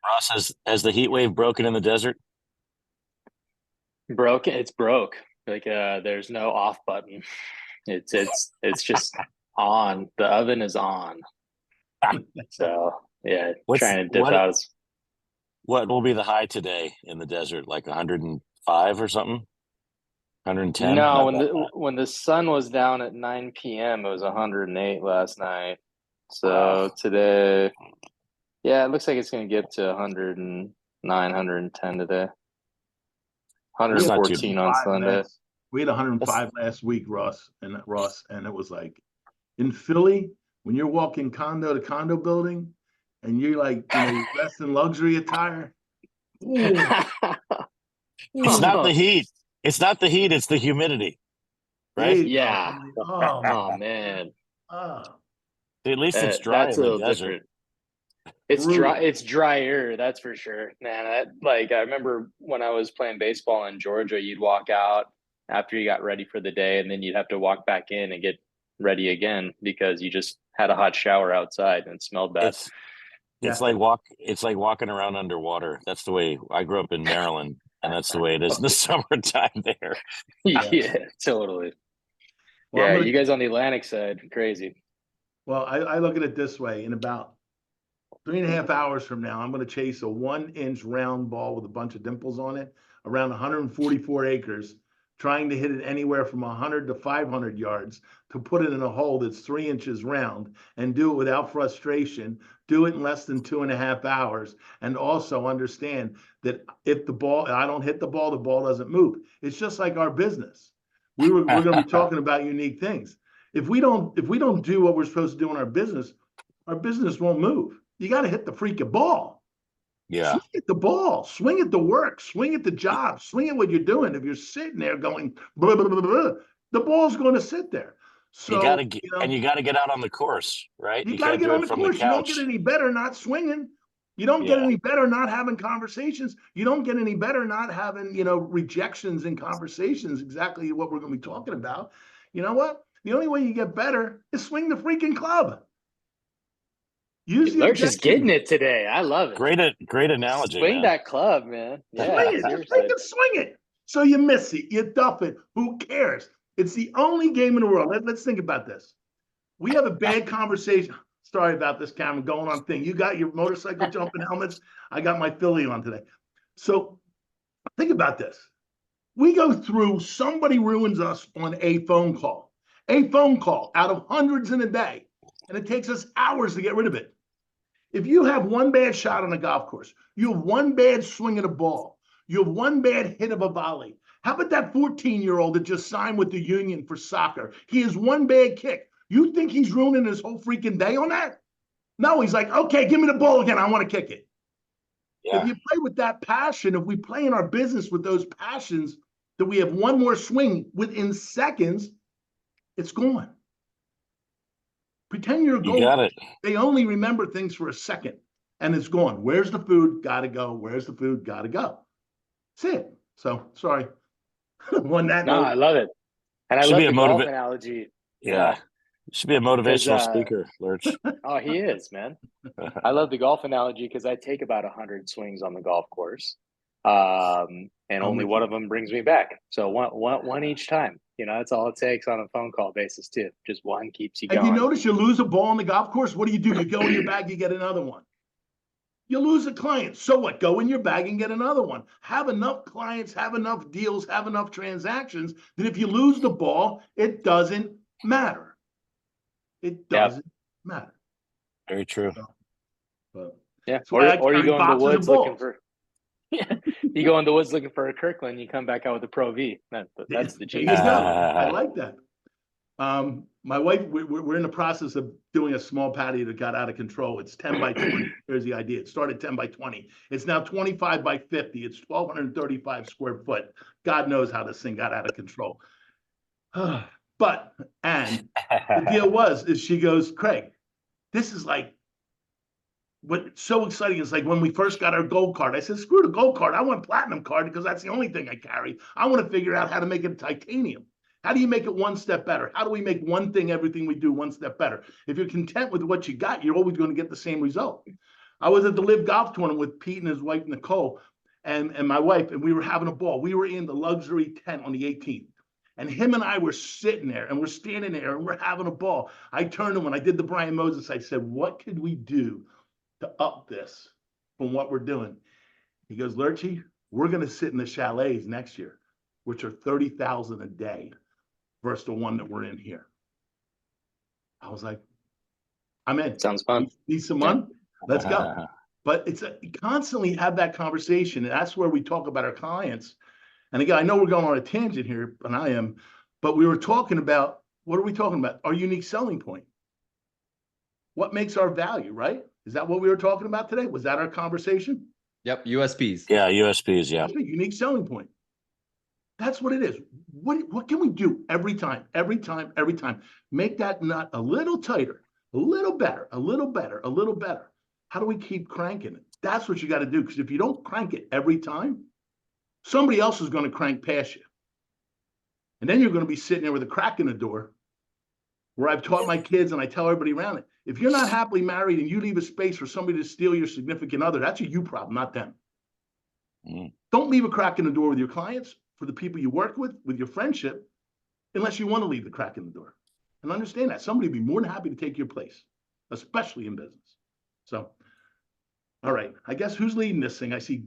Ross, has the heat wave broken in the desert? Broke. It's broke. There's no off button. It's just on. The oven is on. So yeah, What's trying to dip what out. what will be the high today in the desert? Like 105 or something? 110? No, Not when that the high. when the sun was down at 9 p.m., it was 108 last night. Wow. So today, yeah, it looks like it's gonna get to 109, 110 today. We That's had not too 114 on 105 Sunday. last. We had That's 105 last week, and it was like in Philly when you're walking condo to condo building, and you're like, you're dressed in luxury attire. Ooh, It's not ooh, the heat. It's not the heat, it's the humidity, there right? you go. yeah. I'm like, oh Oh man, man, oh, At least it's dry that's a in the little desert. different. It's dry. brutal. It's drier, that's for sure. Man, I remember when I was playing baseball in Georgia, you'd walk out after you got ready for the day, and then you'd have to walk back in and get ready again because you just had a hot shower outside and it smelled bad. It's Yeah. it's like walking around underwater. That's the way I grew up in Maryland, and that's the way it is in the summertime there. Yeah. Yeah, totally. Well, I'm Yeah, gonna. you guys on the Atlantic side, crazy. Well, I look at it this way: in about 3.5 hours from now, I'm going to chase a 1 inch round ball with a bunch of dimples on it around 144 acres, trying to hit it anywhere from 100 to 500 yards to put it in a hole that's 3 inches round and do it without frustration, do it in less than 2.5 hours. And also understand that if I don't hit the ball doesn't move. It's just like our business. We're going to be talking about unique things. If we don't do what we're supposed to do in our business won't move. You got to hit the freaking ball. Yeah. Swing at the ball, swing at the work, swing at the job, swing at what you're doing. If you're sitting there going blah, blah, blah, blah, the ball's going to sit there. You got So, to get and you got to get out on the course, right? you You got to can't get do on it the from the course. You don't get couch. any better not swinging. You don't get Yeah. any better not having conversations. You don't get any better not having, rejections in conversations, exactly what we're going to be talking about. You know what? The only way you get better is swing the freaking club. Use the Lurch is getting objections. it today. I love it. Great analogy, Swing man. that club, man. Swing Yeah, it. Just seriously. freaking swing it. So you miss it. You duff it. Who cares? It's the only game in the world. Let's think about this. We have a bad conversation. Sorry about this, Cameron, going on thing. You got your motorcycle jumping helmets. I got my Philly on today. So think about this. We go through, somebody ruins us on a phone call out of hundreds in a day. And it takes us hours to get rid of it. If you have one bad shot on a golf course, you have one bad swing at a ball, you have one bad hit of a volley. How about that 14-year-old that just signed with the union for soccer? He has one bad kick. You think he's ruining his whole freaking day on that? No, he's like, okay, give me the ball again. I want to kick it. If Yeah. you play with that passion, if we play in our business with those passions, that we have one more swing within seconds, it's gone. Pretend you're a You goalie. got it. They only remember things for a second and it's gone. Where's the food? Gotta go. Where's the food? Gotta go. That's it. So sorry. On that No, note, I love it. And I Should be love a the golf motivate. analogy, Yeah. Should be a because motivational speaker, Lurch. oh, he is, man. I love the golf analogy because I take about 100 swings on the golf course. And I'm only with one you. of them brings me back. So one each time. That's all it takes on a phone call basis too. Just one keeps you And you going. notice you lose a ball on the golf course. What do? You go in your bag, you get another one. You lose a client. So what? Go in your bag and get another one. Have enough clients, have enough deals, have enough transactions that if you lose the ball, it doesn't matter. It Yeah. doesn't matter. Very true. So, but Yeah. that's why I Or you carry go in the boxes of woods looking balls. for yeah. You go in the woods looking for a Kirkland, you come back out with a Pro V. That's the There you genius go. behind it. I like that. My wife, we're in the process of doing a small patio that got out of control. It's 10 by 20. Here's the idea. It started 10 by 20. It's now 25 by 50. It's 1,235 square foot. God knows how this thing got out of control. But, and the deal is she goes, Craig, this is like, what's so exciting is like when we first got our gold card, I said, screw the gold card. I want platinum card because that's the only thing I carry. I want to figure out how to make it titanium. How do you make it one step better? How do we make one thing, everything we do one step better? If you're content with what you got, you're always going to get the same result. I was at the Live Golf Tournament with Pete and his wife, Nicole, and my wife, and we were having a ball. We were in the luxury tent on the 18th. And him and I were sitting there and we're standing there and we're having a ball. I turned to him when I did the Brian Moses. I said, what could we do to up this from what we're doing? He goes, Lurchy, we're going to sit in the chalets next year, which are $30,000 a day versus the one that we're in here. I was like, I'm in. Sounds fun. Need some money? Let's go. But it's constantly have that conversation. And that's where we talk about our clients. And again, I know we're going on a tangent here, and I am, but we were talking about, what are we talking about? Our unique selling point. What makes our value, right? Is that what we were talking about today? Was that our conversation? Yep, USPs. Yeah, USPs, yeah. That's a unique selling point. That's what it is. What can we do every time? Make that nut a little tighter, a little better, a little better, a little better. How do we keep cranking it? That's what you got to do. Because if you don't crank it every time, somebody else is going to crank past you. And then you're going to be sitting there with a crack in the door where I've taught my kids and I tell everybody around it. If you're not happily married and you leave a space for somebody to steal your significant other, that's a you problem, not them. Don't leave a crack in the door with your clients, for the people you work with your friendship, unless you want to leave the crack in the door. And understand that. Somebody would be more than happy to take your place, especially in business. So, all right. I guess who's leading this thing? I see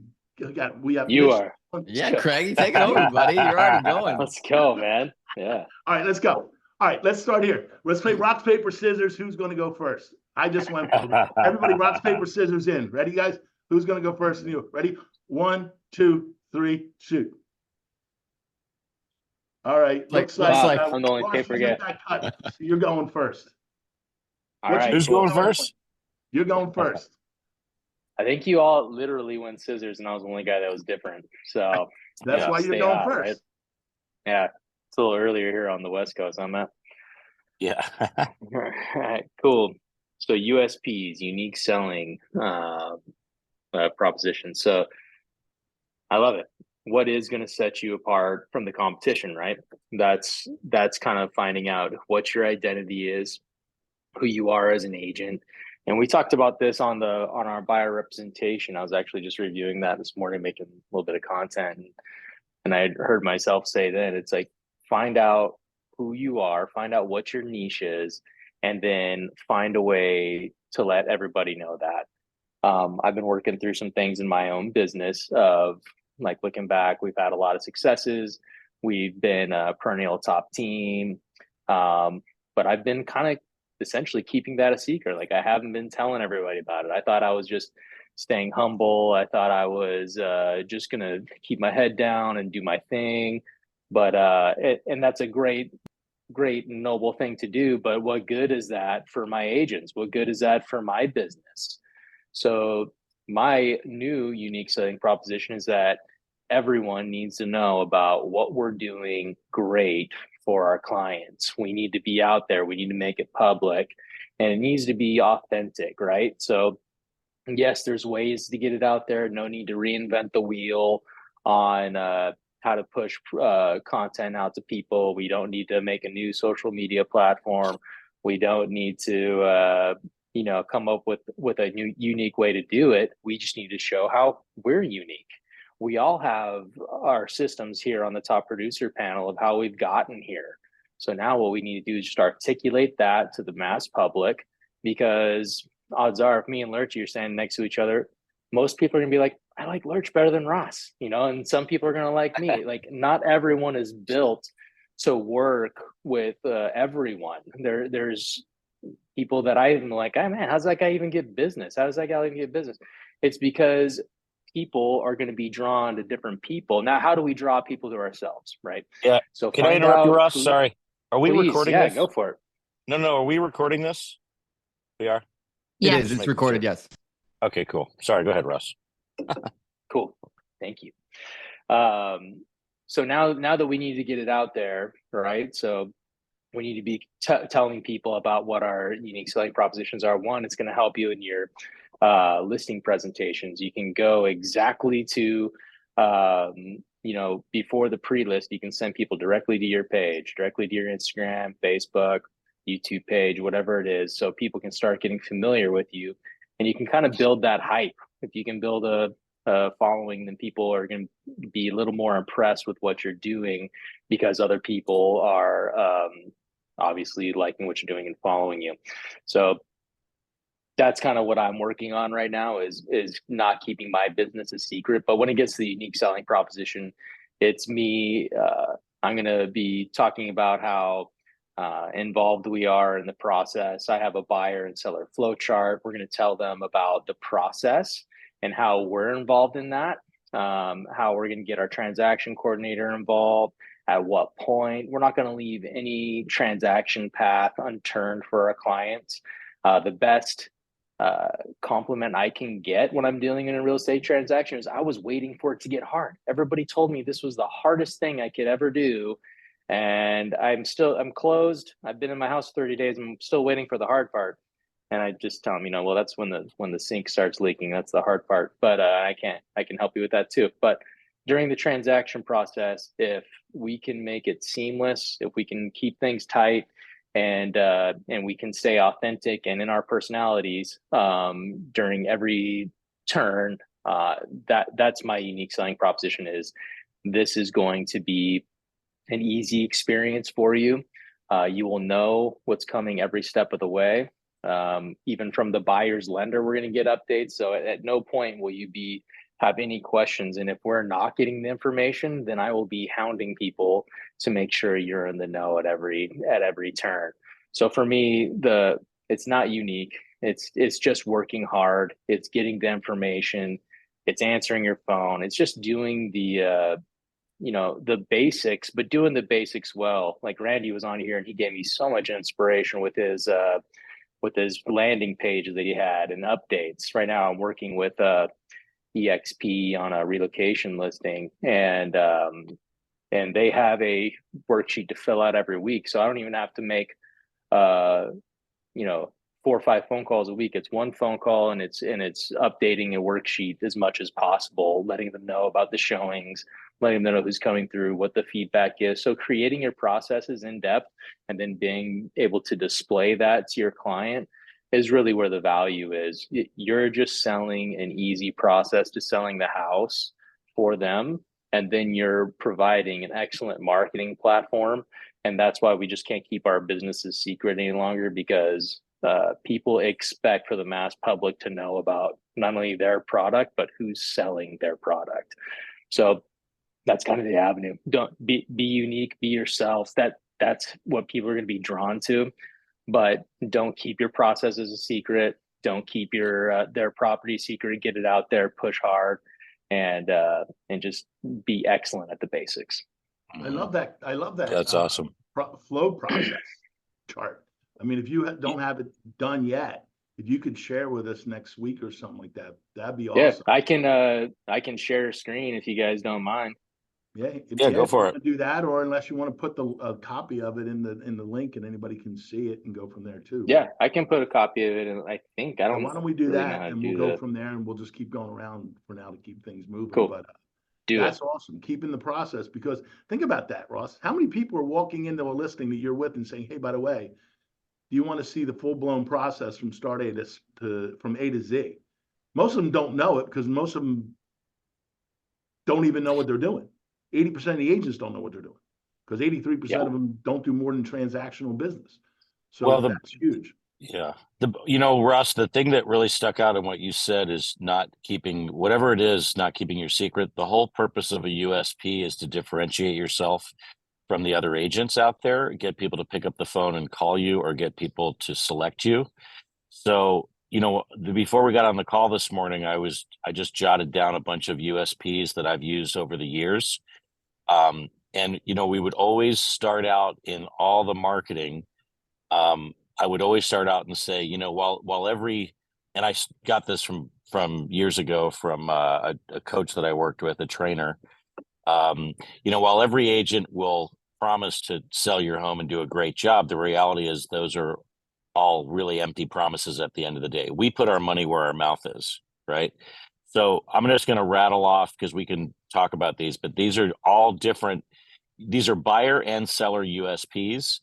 we have You Mitch. are. Yeah, Craig, take it over, buddy. You're already going. Let's go, man. Yeah. All right, let's go. All right, let's start here. Let's play rock, paper, scissors. Who's going to go first? I just went. Everybody, rock, paper, scissors in. Ready, guys? Who's going to go first? And you ready? 1, 2, 3, shoot. All right. Like- Looks like I'm the only Ross paper isn't guy. that cut, so you're going first. All What's right. Who's cool. going first? You're going first. I think you all literally went scissors, and I was the only guy that was different. So That's yeah, why you're stay going out, first. right? Yeah, it's a little earlier here on the West Coast. I'm at. Yeah. All right, cool. So USPs, unique selling proposition. So I love it. What is going to set you apart from the competition, right? That's kind of finding out what your identity is, who you are as an agent. And we talked about this on our buyer representation. I was actually just reviewing that this morning, making a little bit of content. And I had heard myself say then, it's like, find out who you are, find out what your niche is, and then find a way to let everybody know that. I've been working through some things in my own business of, like, looking back, we've had a lot of successes. We've been a perennial top team. But I've been kind of essentially keeping that a secret. Like, I haven't been telling everybody about it. I thought I was just staying humble. I thought I was just going to keep my head down and do my thing. But and that's a great noble thing to do. But what good is that for my agents? What good is that for my business? So my new unique selling proposition is that everyone needs to know about what we're doing great for our clients. We need to be out there. We need to make it public, and it needs to be authentic, right? So yes, there's ways to get it out there. No need to reinvent the wheel on how to push content out to people. We don't need to make a new social media platform. We don't need to come up with a new unique way to do it. We just need to show how we're unique. We all have our systems here on the top producer panel of how we've gotten here. So now what we need to do is just articulate that to the mass public, because odds are, if me and Lurch are standing next to each other, most people are gonna be like, I like Lurch better than Ross, and some people are gonna like me. Like, not everyone is built to work with everyone. There's people that I even like, oh man, how's that guy even get business? How does that guy even get business? It's because people are going to be drawn to different people. Now, how do we draw people to ourselves, right? Yeah. So Can I interrupt you, Ross? Sorry. Are we Please, recording yeah, this? go for it. No. Are we recording this? We are? It Yes. is. It's recorded. Yes. Okay, cool. Sorry. Go ahead, Ross. Cool. Thank you. So now that we need to get it out there, right? So we need to be telling people about what our unique selling propositions are. One, it's going to help you in your listing presentations. You can go exactly to, before the pre-list, you can send people directly to your page, directly to your Instagram, Facebook, YouTube page, whatever it is. So people can start getting familiar with you. and you can kind of build that hype. If you can build a following, then people are going to be a little more impressed with what you're doing because other people are obviously liking what you're doing and following you. So that's kind of what I'm working on right now is not keeping my business a secret. But when it gets to the unique selling proposition, it's me. I'm going to be talking about how involved we are in the process. I have a buyer and seller flow chart. We're going to tell them about the process and how we're involved in that, how we're going to get our transaction coordinator involved, at what point. We're not going to leave any transaction path unturned for our clients. The best compliment I can get when I'm dealing in a real estate transaction is I was waiting for it to get hard. Everybody told me this was the hardest thing I could ever do. And I'm closed. I've been in my house 30 days. I'm still waiting for the hard part. And I just tell them, well, that's when the sink starts leaking. That's the hard part. But I can help you with that too. But during the transaction process, if we can make it seamless, if we can keep things tight, and we can stay authentic and in our personalities during every turn, that's my unique selling proposition. Is this is going to be an easy experience for you. You will know what's coming every step of the way. Even from the buyer's lender, we're going to get updates. So at no point will you have any questions. And if we're not getting the information, then I will be hounding people to make sure you're in the know at every turn. So for me, it's not unique. It's just working hard. It's getting the information. It's answering your phone. It's just doing the basics, but doing the basics well. Like Randy was on here and he gave me so much inspiration with his landing page that he had and updates. Right now I'm working with EXP on a relocation listing, and they have a worksheet to fill out every week. So I don't even have to make 4 or 5 phone calls a week. It's one phone call, and it's updating a worksheet as much as possible, letting them know about the showings, letting them know who's coming through, what the feedback is. So creating your processes in depth and then being able to display that to your client is really where the value is. You're just selling an easy process to selling the house for them. And then you're providing an excellent marketing platform. And that's why we just can't keep our businesses secret any longer, because people expect for the mass public to know about not only their product, but who's selling their product. So that's kind of the avenue. Don't be unique, be yourself. That's what people are going to be drawn to. But don't keep your processes a secret. Don't keep their property secret. Get it out there, push hard, and just be excellent at the basics. I love that. That's awesome. Flow process chart. I mean, if you don't have it done yet, if you could share with us next week or something like that, that'd be awesome. Yeah, I can share a screen if you guys don't mind. Yeah, go for it. Do that, or unless you want to put a copy of it in the link, and anybody can see it and go from there too. Yeah, I can put a copy of it, and I think I don't. Why don't we do really that, and we'll go from there, and we'll just keep going around for now to keep things moving. Cool. But that's awesome. Keeping the process, because think about that, Ross. How many people are walking into a listing that you're with and saying, "Hey, by the way, do you want to see the full-blown process from start from A to Z?" Most of them don't know it, because most of them don't even know what they're doing. 80% of the agents don't know what they're doing, because 83% of them don't do more than transactional business. So that's huge. Yeah. Russ, the thing that really stuck out in what you said is not keeping your secret. The whole purpose of a USP is to differentiate yourself from the other agents out there, get people to pick up the phone and call you, or get people to select you. So, before we got on the call this morning, I just jotted down a bunch of USPs that I've used over the years. And we would always start out in all the marketing. I would always start out and say, while every, and I got this from years ago from a coach that I worked with, a trainer, while every agent will promise to sell your home and do a great job, the reality is those are all really empty promises at the end of the day. We put our money where our mouth is, right? So I'm just going to rattle off, because we can talk about these, but these are all different. These are buyer and seller USPs.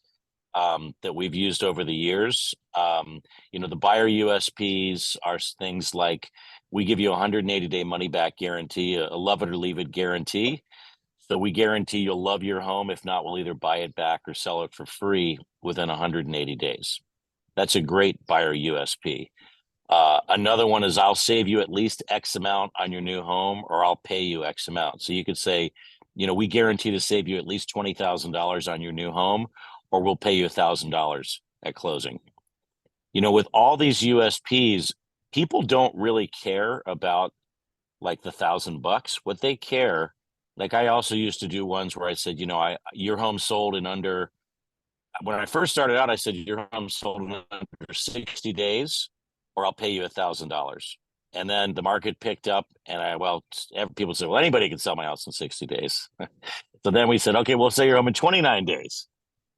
that we've used over the years. The buyer USPs are things like we give you a 180-day money back guarantee, a love it or leave it guarantee. So we guarantee you'll love your home. If not, we'll either buy it back or sell it for free within 180 days. That's a great buyer USP. Another one is I'll save you at least X amount on your new home, or I'll pay you X amount. So you could say, we guarantee to save you at least $20,000 on your new home, or we'll pay you $1,000 at closing. With all these USPs, people don't really care about like the $1,000. What they care, like I also used to do ones where I said, your home sold in under, when I first started out, I said, your home sold in under 60 days, or I'll pay you $1,000. And then the market picked up, and people said, well, anybody can sell my house in 60 days. So then we said, okay, we'll sell your home in 29 days.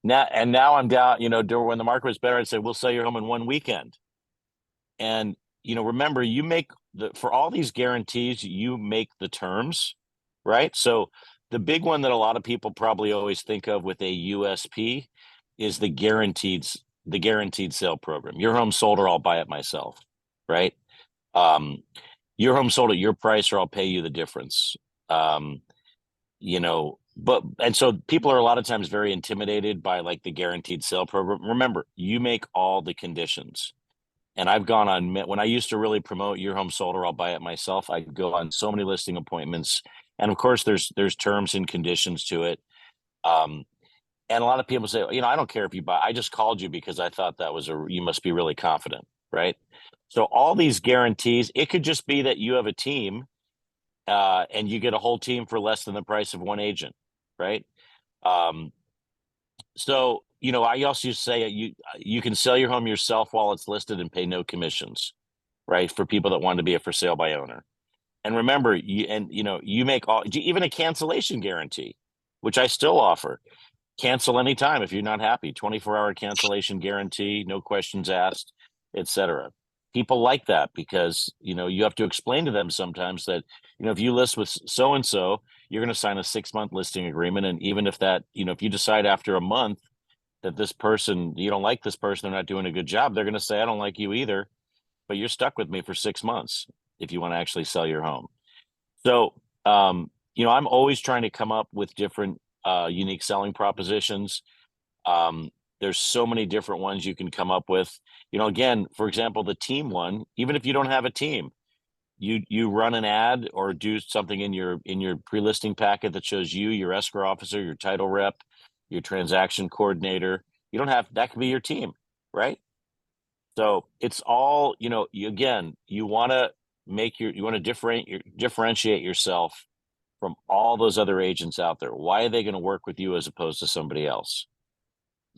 Now I'm down, when the market was better, I said, we'll sell your home in 1 weekend. And, remember, for all these guarantees, you make the terms, right? So the big one that a lot of people probably always think of with a USP is the guaranteed sale program. Your home sold, or I'll buy it myself, right? Your home sold at your price, or I'll pay you the difference. And so people are a lot of times very intimidated by like the guaranteed sale program. Remember, you make all the conditions. And I've gone on, when I used to really promote your home sold, or I'll buy it myself, I'd go on so many listing appointments. And of course there's terms and conditions to it. And a lot of people say, I don't care if you buy, I just called you because I thought you must be really confident, right? So all these guarantees, it could just be that you have a team and you get a whole team for less than the price of one agent, right? So, I also used to say you can sell your home yourself while it's listed and pay no commissions, right? For people that want to be a for sale by owner. And remember, you make even a cancellation guarantee, which I still offer. Cancel anytime if you're not happy. 24-hour cancellation guarantee, no questions asked, etc. People like that because you have to explain to them sometimes that if you list with so and so, you're going to sign a 6-month listing agreement, and even if that if you decide after a month that this person, you don't like this person, they're not doing a good job, they're going to say, I don't like you either, but you're stuck with me for 6 months if you want to actually sell your home. So I'm always trying to come up with different unique selling propositions. There's so many different ones you can come up with. Again, for example, the team one, even if you don't have a team, you run an ad or do something in your pre-listing packet that shows you, your escrow officer, your title rep, your transaction coordinator. You don't have, that could be your team, right? So it's all, you want to differentiate yourself from all those other agents out there. Why are they going to work with you as opposed to somebody else?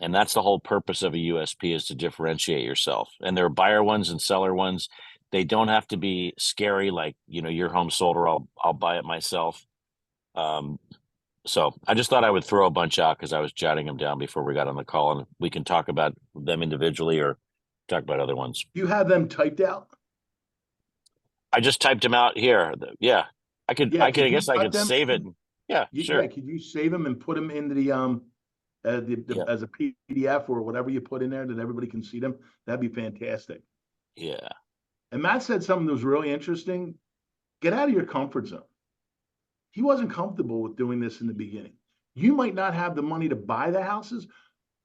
And that's the whole purpose of a USP, is to differentiate yourself. And there are buyer ones and seller ones. They don't have to be scary, like, your home sold, or I'll buy it myself. So I just thought I would throw a bunch out because I was jotting them down before we got on the call, and we can talk about them individually or talk about other ones. You have them typed out? I just typed them out here. Yeah. I could save it. Yeah, sure. Could you save them and put them into the as a PDF or whatever you put in there that everybody can see them? That'd be fantastic. Yeah. And Matt said something that was really interesting. Get out of your comfort zone. He wasn't comfortable with doing this in the beginning. You might not have the money to buy the houses,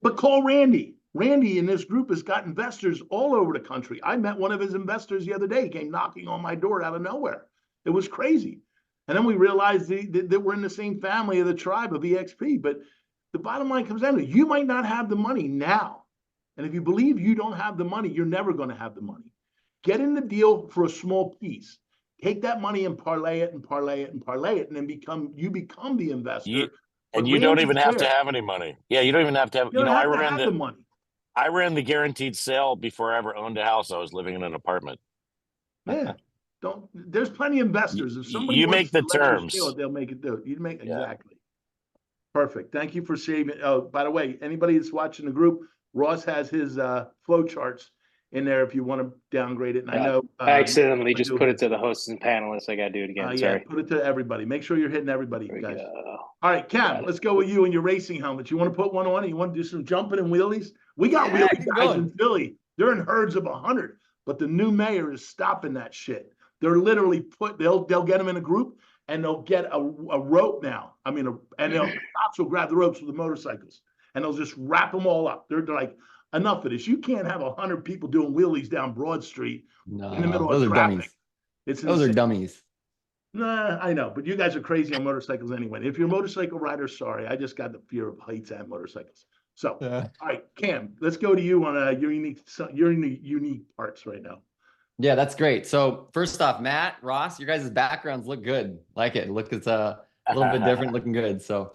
but call Randy. Randy in this group has got investors all over the country. I met one of his investors the other day. He came knocking on my door out of nowhere. It was crazy. And then we realized that we're in the same family of the tribe of EXP. But the bottom line comes down to, you might not have the money now. And if you believe you don't have the money, you're never going to have the money. Get in the deal for a small piece. Take that money and parlay it and parlay it and parlay it, and then you become the investor. You don't even have to have any money. Yeah, you don't even have to have. I ran the money. I ran the guaranteed sale before I ever owned a house. I was living in an apartment. Yeah. There's plenty of investors. If somebody you make the terms, they'll make it do. You make exactly. Perfect. Thank you for saving. Oh, by the way, anybody that's watching the group, Ross has his flow charts in there if you want to downgrade it. And I Yeah. know I accidentally I just do put it. it to the hosts and panelists. I got to do it again. Yeah, Sorry. put it to everybody. Make sure you're hitting everybody, There we guys. go. All right, Cam, Got it. let's go with you and your racing helmet. You want to put one on? You want to do some jumping and wheelies? We got Yeah, wheelie keep guys going. in Philly. They're in herds of 100, but the new mayor is stopping that shit. They're literally they'll get them in a group and they'll get a rope now. I mean, and cops will grab the ropes with the motorcycles and they'll just wrap them all up. They're like, enough of this. You can't have 100 people doing wheelies down Broad Street in the middle those of are traffic. dummies. It's Those are insane. dummies. Nah, I know, but you guys are crazy on motorcycles anyway. If you're a motorcycle rider, sorry, I just got the fear of heights and motorcycles. So, Yeah. all right, Cam, let's go to you on your unique parts right now. Yeah, that's great. So first off, Matt, Ross, your guys' backgrounds look good. Like it. Look, it's a little bit different, looking good. So,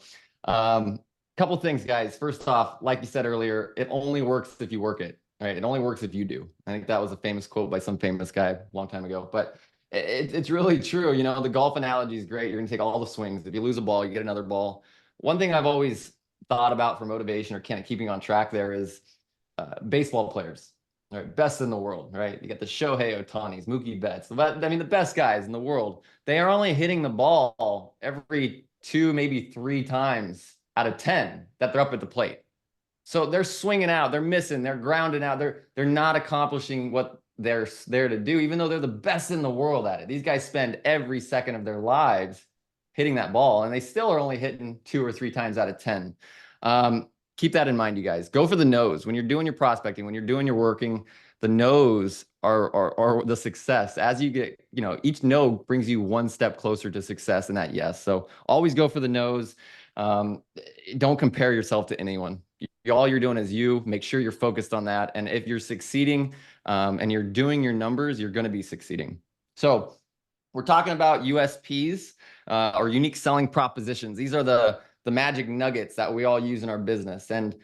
couple things, guys. First off, like you said earlier, it only works if you work it, right? It only works if you do. I think that was a famous quote by some famous guy a long time ago, but it's really true. You know, the golf analogy is great. You're going to take all the swings. If you lose a ball, you get another ball. One thing I've always thought about for motivation or kind of keeping on track there is baseball players. Right, best in the world, right? You got the Shohei Ohtanis, Mookie Betts. I mean, the best guys in the world. They are only hitting the ball every 2, maybe 3 times out of 10 that they're up at the plate. So they're swinging out, they're missing, they're grounding out, they're not accomplishing what they're there to do, even though they're the best in the world at it. These guys spend every second of their lives hitting that ball, and they still are only hitting 2 or 3 times out of 10. Keep that in mind, you guys. Go for the nose when you're doing your prospecting, when you're doing your working. The no's are the success. As you get, you know, each no brings you one step closer to success in that yes. So always go for the nose. Don't compare yourself to anyone. All you're doing is you. Make sure you're focused on that. And if you're succeeding and you're doing your numbers, you're going to be succeeding. So we're talking about USPs or unique selling propositions. These are the magic nuggets that we all use in our business. And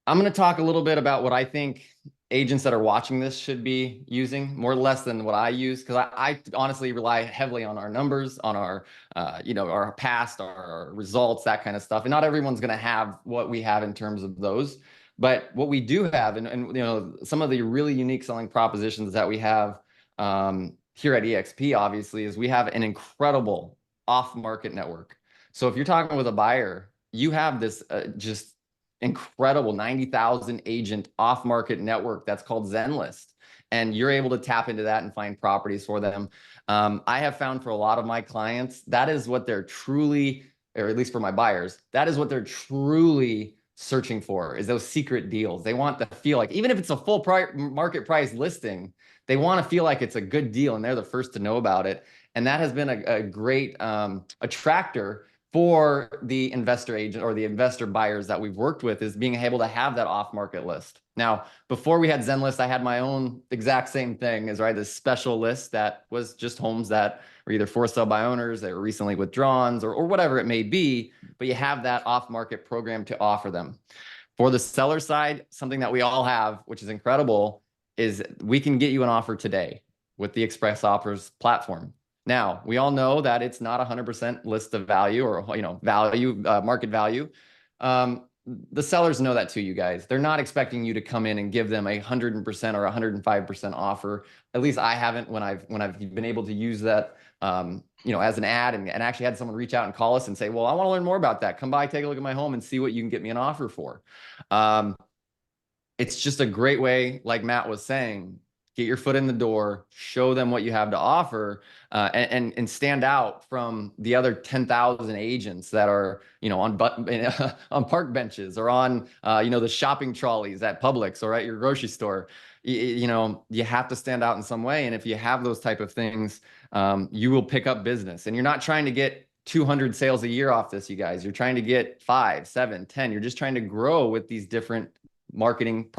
I'm going to talk a little bit about what I think agents that are watching this should be using, more or less than what I use, because I honestly rely heavily on our numbers, on our, our past, our results, that kind of stuff. And not everyone's going to have what we have in terms of those. But what we do have, and some of the really unique selling propositions that we have here at EXP, obviously, is we have an incredible off-market network. So if you're talking with a buyer, you have this just incredible 90,000 agent off-market network that's called ZenList. And you're able to tap into that and find properties for them. I have found for a lot of my clients, that is what they're truly, or at least for my buyers, that is what they're truly searching for, is those secret deals. They want to feel like, even if it's a full market price listing, they want to feel like it's a good deal and they're the first to know about it. And that has been a great attractor for the investor agent or the investor buyers that we've worked with, is being able to have that off-market list. Now, before we had ZenList, I had my own exact same thing, is right, this special list that was just homes that were either for sale by owners, they were recently withdrawn, or whatever it may be, but you have that off-market program to offer them. For the seller side, something that we all have, which is incredible, is we can get you an offer today with the Express Offers platform. Now, we all know that it's not 100% list of value or, market value. The sellers know that too, you guys. They're not expecting you to come in and give them 100% or 105% offer. At least I haven't when I've been able to use that, as an ad and actually had someone reach out and call us and say, well, I want to learn more about that. Come by, take a look at my home and see what you can get me an offer for. It's just a great way, like Matt was saying, get your foot in the door, show them what you have to offer, and stand out from the other 10,000 agents that are, on park benches or on, the shopping trolleys at Publix or at your grocery store. You have to stand out in some way. And if you have those type of things, you will pick up business. And you're not trying to get 200 sales a year off this, you guys. You're trying to get 5, 7, 10. You're just trying to grow with these different marketing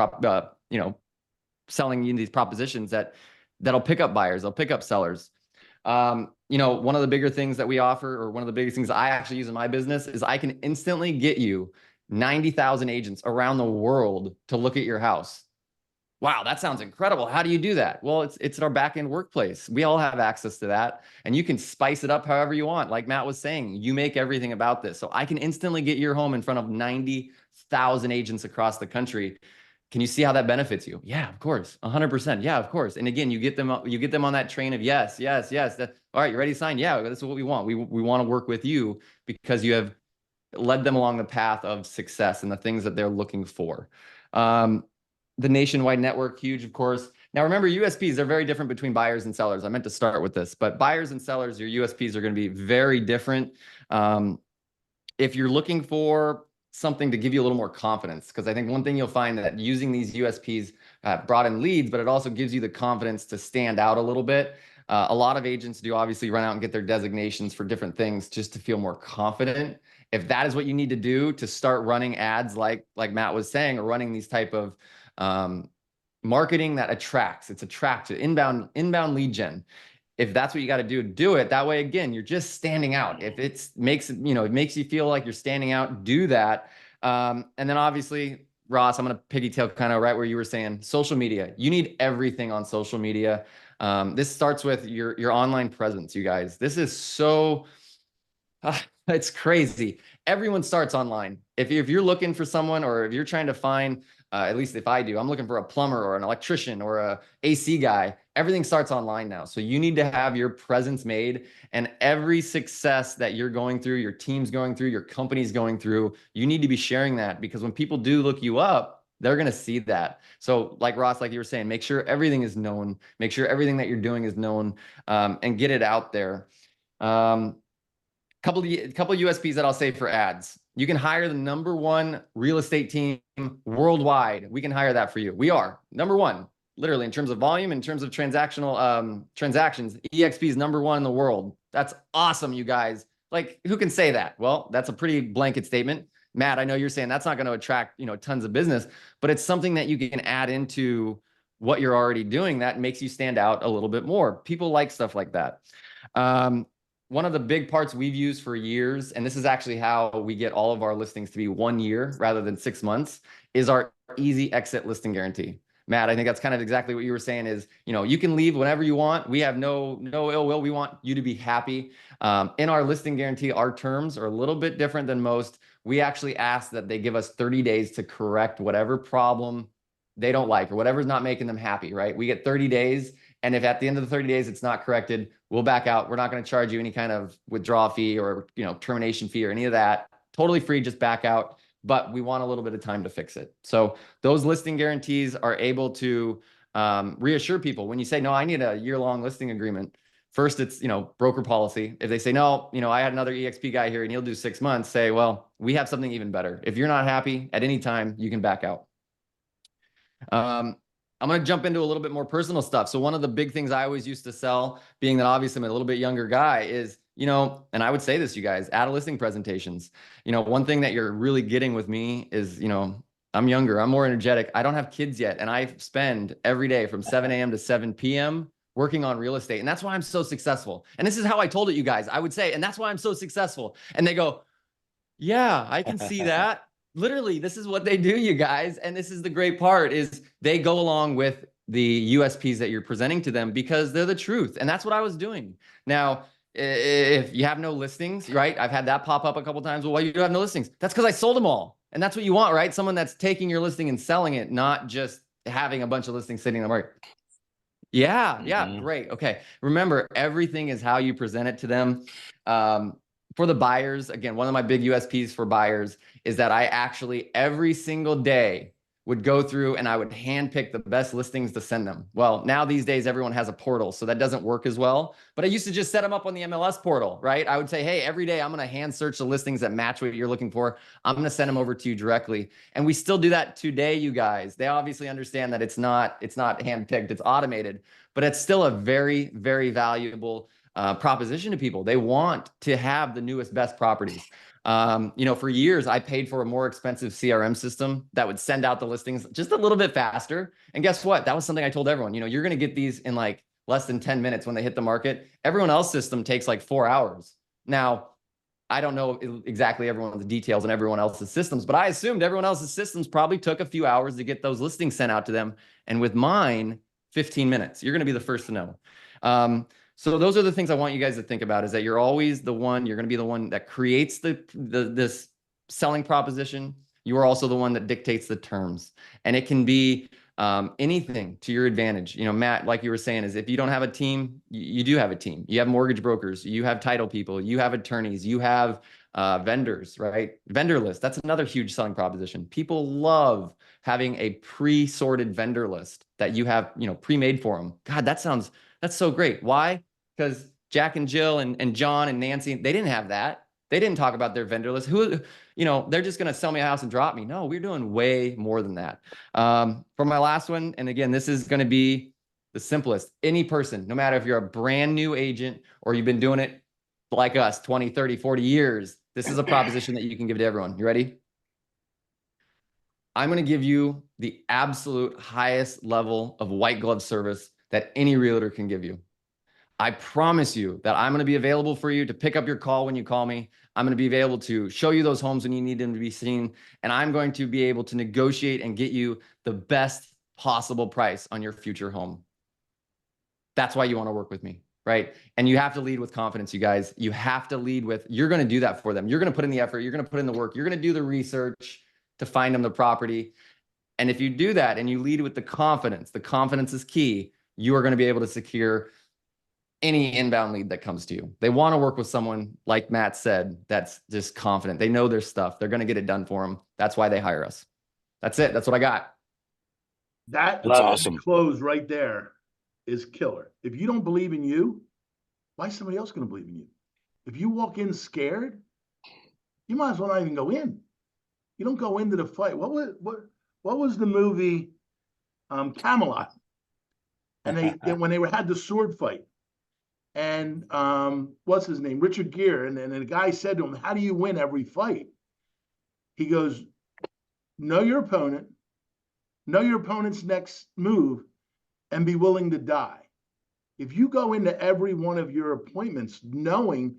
selling you these propositions that'll pick up buyers, they'll pick up sellers. One of the bigger things that we offer, or one of the biggest things I actually use in my business, is I can instantly get you 90,000 agents around the world to look at your house. Wow, that sounds incredible. How do you do that? Well, it's our back-end workplace. We all have access to that, and you can spice it up however you want. Like Matt was saying, you make everything about this. So I can instantly get your home in front of 90,000 agents across the country. Can you see how that benefits you? Yeah, of course. 100%. Yeah, of course. And again, you get them on that train of yes, yes, yes. All right, you ready to sign? Yeah, this is what we want. We want to work with you because you have led them along the path of success and the things that they're looking for. The nationwide network, huge, of course. Now, remember, USPs are very different between buyers and sellers. I meant to start with this, but buyers and sellers, your USPs are going to be very different. If you're looking for something to give you a little more confidence, because I think one thing you'll find that using these USPs brought in leads, but it also gives you the confidence to stand out a little bit. A lot of agents do obviously run out and get their designations for different things just to feel more confident. If that is what you need to do to start running ads like Matt was saying, or running these type of marketing that attracts, it's attractive, inbound lead gen. If that's what you got to do, do it. That way, again, you're just standing out. If it makes you feel like you're standing out, do that. And then obviously, Ross, I'm going to piggytail kind of right where you were saying, social media. You need everything on social media. This starts with your online presence, you guys. This is so, it's crazy. Everyone starts online. If you're looking for someone, or if you're trying to find, at least if I do, I'm looking for a plumber or an electrician or a AC guy. Everything starts online now. So you need to have your presence made, and every success that you're going through, your team's going through, your company's going through, you need to be sharing that, because when people do look you up, they're going to see that. So like Ross, like you were saying, make sure everything is known, make sure everything that you're doing is known, and get it out there. Couple USPs that I'll say for ads. You can hire the #1 real estate team worldwide. We can hire that for you. We are #1, literally, in terms of volume, in terms of transactional transactions. EXP is #1 in the world. That's awesome, you guys. Like, who can say that? Well, that's a pretty blanket statement. Matt, I know you're saying that's not going to attract, tons of business, but it's something that you can add into what you're already doing that makes you stand out a little bit more. People like stuff like that. One of the big parts we've used for years, and this is actually how we get all of our listings to be 1 year rather than 6 months, is our easy exit listing guarantee. Matt, I think that's kind of exactly what you were saying is, you can leave whenever you want. We have no ill will. We want you to be happy. In our listing guarantee, our terms are a little bit different than most. We actually ask that they give us 30 days to correct whatever problem they don't like or whatever's not making them happy, right? We get 30 days. And if at the end of the 30 days it's not corrected, we'll back out. We're not going to charge you any kind of withdrawal fee or termination fee or any of that. Totally free, just back out. But we want a little bit of time to fix it. So those listing guarantees are able to reassure people. When you say, no, I need a year-long listing agreement, first it's broker policy. If they say, no, I had another EXP guy here and he'll do 6 months, say, well, we have something even better. If you're not happy at any time, you can back out. I'm going to jump into a little bit more personal stuff. So one of the big things I always used to sell, being that obviously I'm a little bit younger guy, is, and I would say this, you guys, add listing presentations. One thing that you're really getting with me is, I'm younger, I'm more energetic. I don't have kids yet. And I spend every day from 7 a.m. to 7 p.m. working on real estate. And that's why I'm so successful. And this is how I told it, you guys. I would say, and that's why I'm so successful. And they go, yeah, I can see that. Literally, this is what they do, you guys. And this is the great part, is they go along with the USPs that you're presenting to them because they're the truth. And that's what I was doing. Now, if you have no listings, right? I've had that pop up a couple of times. Well, why do you have no listings? That's because I sold them all. And that's what you want, right? Someone that's taking your listing and selling it, not just having a bunch of listings sitting in the market. Yeah, great. Okay. Remember, everything is how you present it to them. For the buyers, again, one of my big USPs for buyers is that I actually every single day would go through and I would handpick the best listings to send them. Well, now these days, everyone has a portal, so that doesn't work as well. But I used to just set them up on the MLS portal, right? I would say, hey, every day I'm going to hand search the listings that match what you're looking for. I'm going to send them over to you directly. And we still do that today, you guys. They obviously understand that it's not handpicked, it's automated, but it's still a very, very valuable proposition to people. They want to have the newest, best properties. For years, I paid for a more expensive CRM system that would send out the listings just a little bit faster. And guess what? That was something I told everyone, you're going to get these in like less than 10 minutes when they hit the market. Everyone else's system takes like 4 hours. Now, I don't know exactly everyone's details and everyone else's systems, but I assumed everyone else's systems probably took a few hours to get those listings sent out to them. And with mine, 15 minutes. You're going to be the first to know. So those are the things I want you guys to think about, is that you're always the one, you're going to be the one that creates this selling proposition. You are also the one that dictates the terms. And it can be anything to your advantage. You know, Matt, like you were saying, is if you don't have a team, you do have a team. You have mortgage brokers, you have title people, you have attorneys, you have vendors, right? Vendor list. That's another huge selling proposition. People love having a pre-sorted vendor list that you have, you know, pre-made for them. God, that's so great. Why? Because Jack and Jill and John and Nancy, they didn't have that. They didn't talk about their vendor list. Who, you know, they're just going to sell me a house and drop me. No, we're doing way more than that. For my last one, and again, this is going to be the simplest. Any person, no matter if you're a brand new agent or you've been doing it like us, 20, 30, 40 years, this is a proposition that you can give to everyone. You ready? I'm going to give you the absolute highest level of white glove service that any realtor can give you. I promise you that I'm going to be available for you to pick up your call when you call me. I'm going to be available to show you those homes when you need them to be seen. And I'm going to be able to negotiate and get you the best possible price on your future home. That's why you want to work with me, right? And you have to lead with confidence, you guys. You have to lead with, you're going to do that for them. You're going to put in the effort. You're going to put in the work. You're going to do the research to find them the property. And if you do that and you lead with the confidence is key, you are going to be able to secure any inbound lead that comes to you. They want to work with someone, like Matt said, that's just confident. They know their stuff. They're going to get it done for them. That's why they hire us. That's it. That's what I got. That's awesome. Close right there is killer. If you don't believe in you, why is somebody else going to believe in you? If you walk in scared, you might as well not even go in. You don't go into the fight. What was the movie Camelot? And they when they had the sword fight, and what's his name? Richard Gere, and the guy said to him, "How do you win every fight?" He goes, "Know your opponent, know your opponent's next move, and be willing to die." If you go into every one of your appointments knowing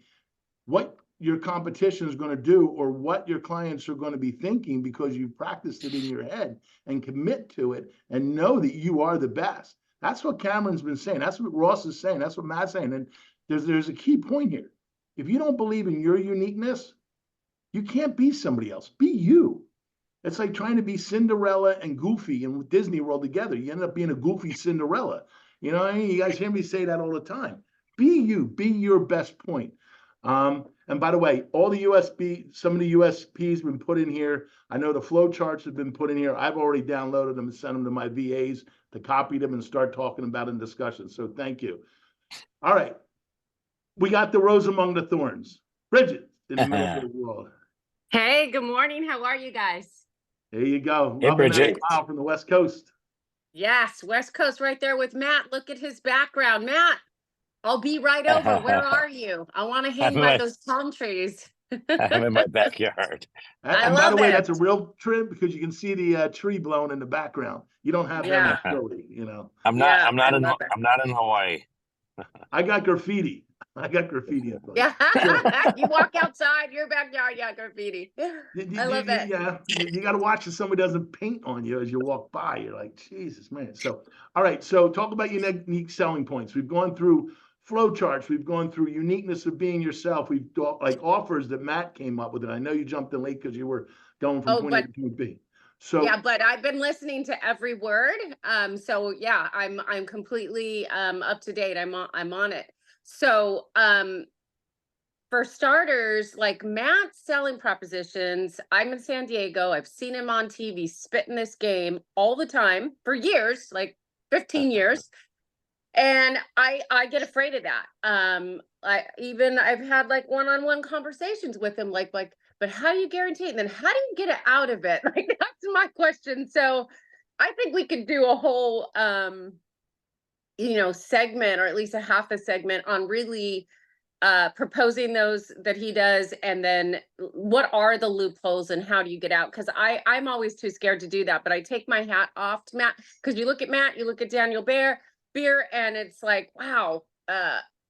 what your competition is going to do or what your clients are going to be thinking because you practiced it in your head and commit to it and know that you are the best. That's what Cameron's been saying. That's what Ross is saying. That's what Matt's saying. And there's a key point here. If you don't believe in your uniqueness, you can't be somebody else. Be you. It's like trying to be Cinderella and Goofy in Disney World together. You end up being a goofy Cinderella. You know what I mean? You guys hear me say that all the time. Be you. Be your best point. And by the way, all the some of the USPs have been put in here. I know the flow charts have been put in here. I've already downloaded them and sent them to my VAs to copy them and start talking about in discussion. So thank you. All right. We got the rose among the thorns. Bridget in the middle of the world. Hey, good morning. How are you guys? There you go. Hey, Bridget. Wow, from the West Coast. Yes, West Coast right there with Matt. Look at his background. Matt, I'll be right over. Where are you? I want to hang by those palm trees. I'm in my backyard. And by the way, that's a real trip because you can see the tree blowing in the background. You don't have that ability, you know. I'm not in Hawaii. I got graffiti. Yeah, you walk outside your backyard, graffiti. I love it. Yeah, you got to watch if somebody doesn't paint on you as you walk by. You're like, Jesus, man. So, all right. So, talk about your unique selling points. We've gone through flow charts. We've gone through uniqueness of being yourself. We've got like offers that Matt came up with, and I know you jumped in late because you were going from point A to point B. So yeah, but I've been listening to every word. So yeah, I'm completely up to date. I'm on it. So for starters, like Matt's selling propositions, I'm in San Diego. I've seen him on TV spitting this game all the time for years, like 15 years. And I get afraid of that. I've had like one-on-one conversations with him, like, but how do you guarantee it? And then how do you get it out of it? Like, that's my question. So I think we could do a whole, segment, or at least a half a segment on really proposing those that he does. And then what are the loopholes and how do you get out? Because I'm always too scared to do that. But I take my hat off to Matt, because you look at Matt, you look at Daniel Beer, and it's like, wow,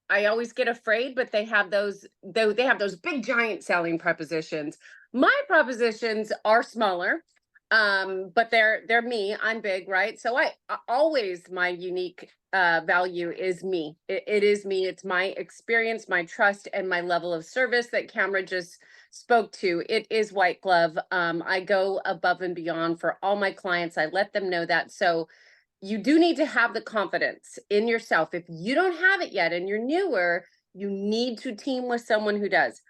I always get afraid, but they have those big giant selling propositions. My propositions are smaller. But they're me, I'm big, right? So always my unique value is me. It is me. It's my experience, my trust, and my level of service that Camera just spoke to. It is white glove. I go above and beyond for all my clients. I let them know that. So you do need to have the confidence in yourself. If you don't have it yet and you're newer, you need to team with someone who does.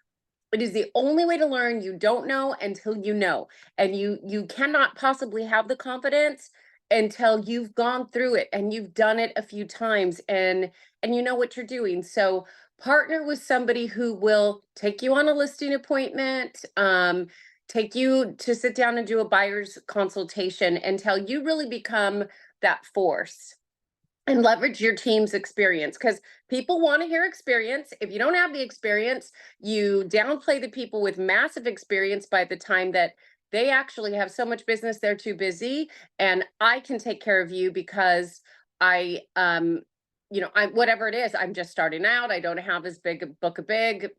It is the only way to learn. You don't know until you know. And you cannot possibly have the confidence until you've gone through it and you've done it a few times and you know what you're doing. So partner with somebody who will take you on a listing appointment, take you to sit down and do a buyer's consultation until you really become that force and leverage your team's experience, because people want to hear experience. If you don't have the experience, you downplay the people with massive experience by the time that they actually have so much business, they're too busy. And I can take care of you because I, I whatever it is, I'm just starting out. I don't have as big a book of big,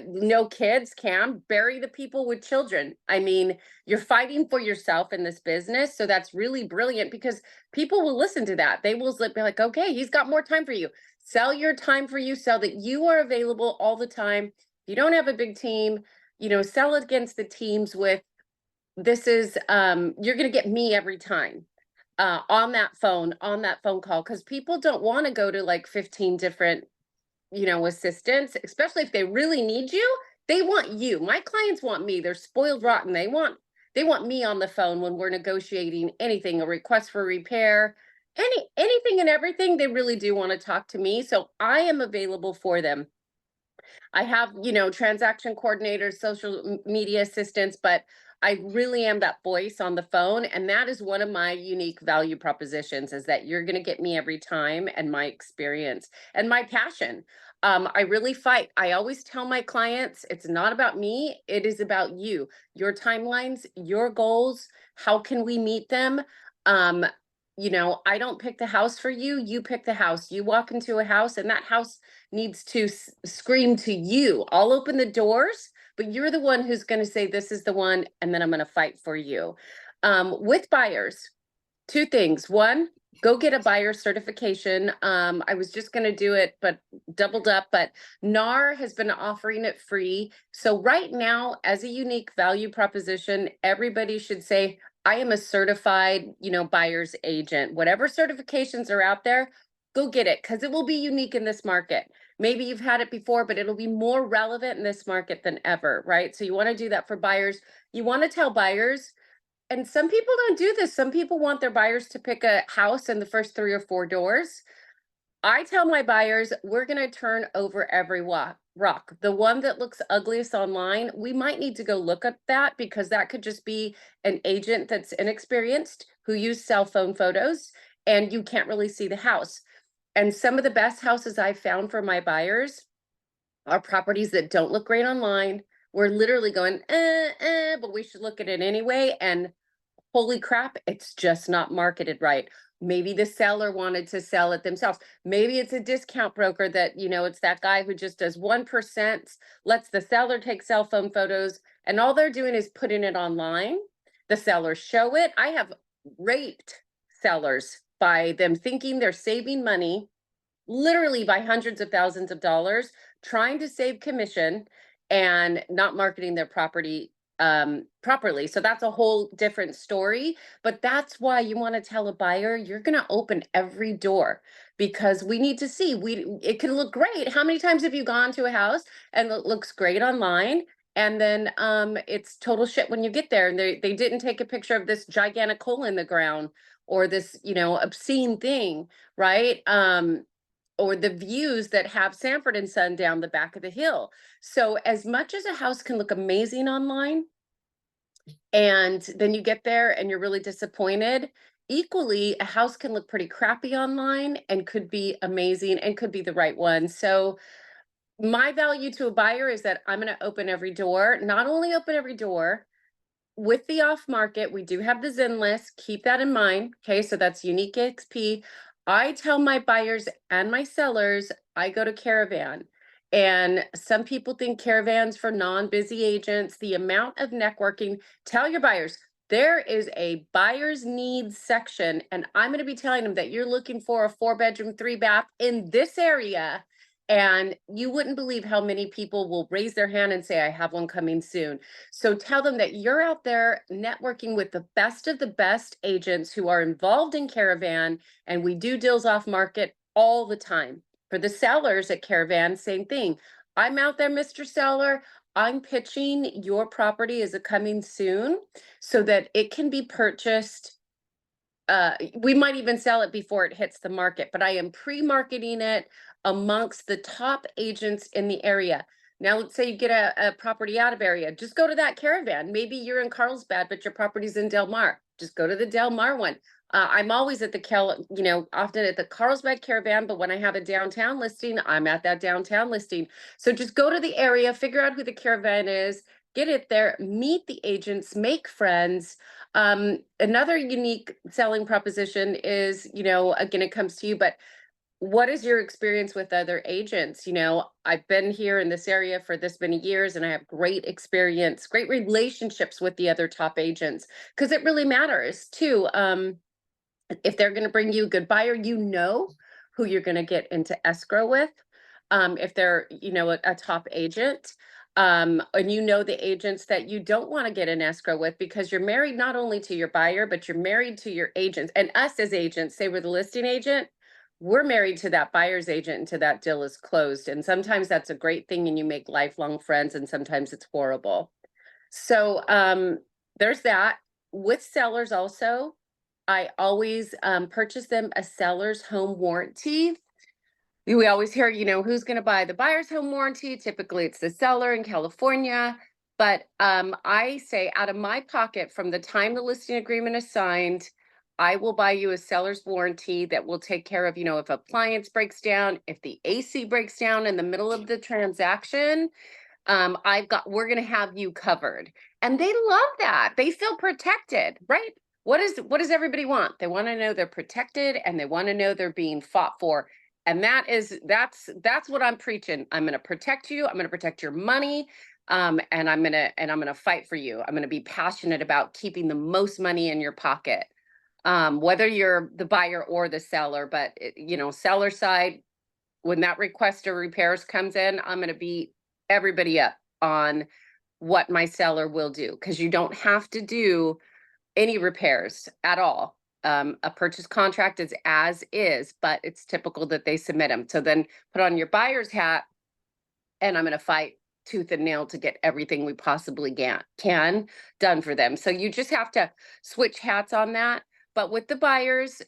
no kids, Cam, bury the people with children. I mean, you're fighting for yourself in this business. So that's really brilliant because people will listen to that. They will be like, okay, he's got more time for you. Sell your time for you, sell that you are available all the time. If you don't have a big team, sell against the teams with this is you're going to get me every time on that phone call, because people don't want to go to like 15 different assistants, especially if they really need you. They want you. My clients want me. They're spoiled rotten. They want me on the phone when we're negotiating anything, a request for repair, anything and everything. They really do want to talk to me. So I am available for them. I have, transaction coordinators, social media assistants, but I really am that voice on the phone. And that is one of my unique value propositions, is that you're going to get me every time, and my experience and my passion. I really fight. I always tell my clients, it's not about me. It is about you, your timelines, your goals. How can we meet them? I don't pick the house for you. You pick the house. You walk into a house and that house needs to scream to you. I'll open the doors, but you're the one who's going to say, this is the one. And then I'm going to fight for you. With buyers, two things. One, go get a buyer certification. I was just going to do it, but doubled up, but NAR has been offering it free. So right now, as a unique value proposition, everybody should say, I am a certified, buyer's agent. Whatever certifications are out there, go get it, because it will be unique in this market. Maybe you've had it before, but it'll be more relevant in this market than ever, right? So you want to do that for buyers. You want to tell buyers, and some people don't do this. Some people want their buyers to pick a house in the first 3 or 4 doors. I tell my buyers, we're going to turn over every rock. The one that looks ugliest online, we might need to go look at that, because that could just be an agent that's inexperienced who used cell phone photos, and you can't really see the house. And some of the best houses I've found for my buyers are properties that don't look great online. We're literally going, but we should look at it anyway. And holy crap, it's just not marketed right. Maybe the seller wanted to sell it themselves. Maybe it's a discount broker that, it's that guy who just does 1%, lets the seller take cell phone photos, and all they're doing is putting it online. The sellers show it. I have raped sellers by them thinking they're saving money, literally by hundreds of thousands of dollars, trying to save commission and not marketing their property properly. So that's a whole different story, but that's why you want to tell a buyer, you're going to open every door, because we need to see, it can look great. How many times have you gone to a house and it looks great online, and then it's total shit when you get there, and they didn't take a picture of this gigantic hole in the ground, or this, obscene thing, right? Or the views that have Sanford and Son down the back of the hill. So as much as a house can look amazing online, and then you get there and you're really disappointed, equally, a house can look pretty crappy online and could be amazing and could be the right one. So my value to a buyer is that I'm going to open every door. Not only open every door, with the off market, we do have the Zen list. Keep that in mind. Okay, so that's Unique XP. I tell my buyers and my sellers, I go to Caravan. And some people think Caravan's for non-busy agents. The amount of networking, tell your buyers, there is a buyer's needs section, and I'm going to be telling them that you're looking for a 4-bedroom, 3-bath in this area. And you wouldn't believe how many people will raise their hand and say, I have one coming soon. So tell them that you're out there networking with the best of the best agents who are involved in Caravan, and we do deals off market all the time. For the sellers at Caravan, same thing. I'm out there, Mr. Seller. I'm pitching your property as a coming soon so that it can be purchased. We might even sell it before it hits the market, but I am pre-marketing it amongst the top agents in the area. Now, let's say you get a property out of area, just go to that Caravan. Maybe you're in Carlsbad, but your property's in Del Mar. Just go to the Del Mar one. I'm always at the often at the Carlsbad Caravan, but when I have a downtown listing, I'm at that downtown listing. So just go to the area, figure out who the Caravan is, get it there, meet the agents, make friends. Another unique selling proposition is, again, it comes to you, but what is your experience with other agents? I've been here in this area for this many years, and I have great experience, great relationships with the other top agents, because it really matters too. If they're going to bring you a good buyer, who you're going to get into escrow with. If they're, a top agent, and the agents that you don't want to get an escrow with, because you're married not only to your buyer, but you're married to your agents. And us as agents, say we're the listing agent, we're married to that buyer's agent until that deal is closed. And sometimes that's a great thing and you make lifelong friends, and sometimes it's horrible. So there's that. With sellers also, I always purchase them a seller's home warranty. We always hear, who's going to buy the buyer's home warranty? Typically, it's the seller in California. But I say, out of my pocket, from the time the listing agreement is signed, I will buy you a seller's warranty that will take care of, if appliance breaks down, if the AC breaks down in the middle of the transaction, we're going to have you covered. And they love that. They feel protected, right? What does everybody want? They want to know they're protected, and they want to know they're being fought for. And that's what I'm preaching. I'm going to protect you. I'm going to protect your money. And I'm going to fight for you. I'm going to be passionate about keeping the most money in your pocket. Whether you're the buyer or the seller, but seller side, when that request or repairs comes in, I'm going to beat everybody up on what my seller will do, because you don't have to do any repairs at all. A purchase contract is as is, but it's typical that they submit them. So then put on your buyer's hat, and I'm going to fight tooth and nail to get everything we possibly can done for them. So you just have to switch hats on that. But with the buyers,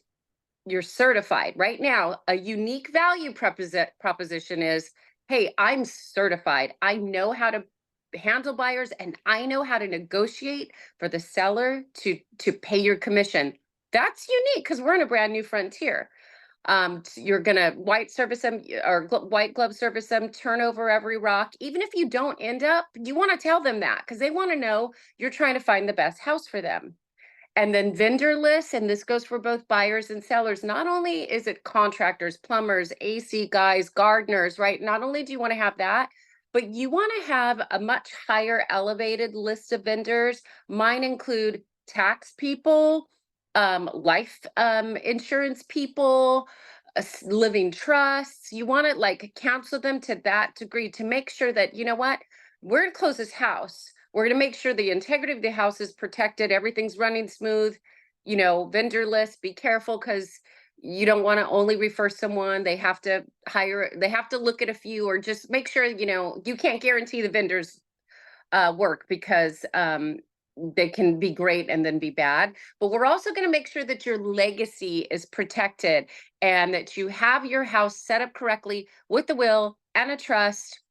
you're certified. Right now, a unique value proposition is, hey, I'm certified. I know how to handle buyers, and I know how to negotiate for the seller to pay your commission. That's unique because we're in a brand new frontier. You're gonna white glove service them, turn over every rock. Even if you don't end up, you want to tell them that, because they want to know you're trying to find the best house for them. And then vendor lists, and this goes for both buyers and sellers. Not only is it contractors, plumbers, AC guys, gardeners, right? Not only do you want to have that, but you want to have a much higher elevated list of vendors. Mine include tax people, life insurance people, living trusts. You want to counsel them to that degree to make sure that, we're going to close this house. We're going to make sure the integrity of the house is protected. Everything's running smooth. Vendor list, be careful, because you don't want to only refer someone. They have to look at a few, or just make sure, you can't guarantee the vendors work, because they can be great and then be bad. But we're also going to make sure that your legacy is protected, and that you have your house set up correctly with the will and a trust,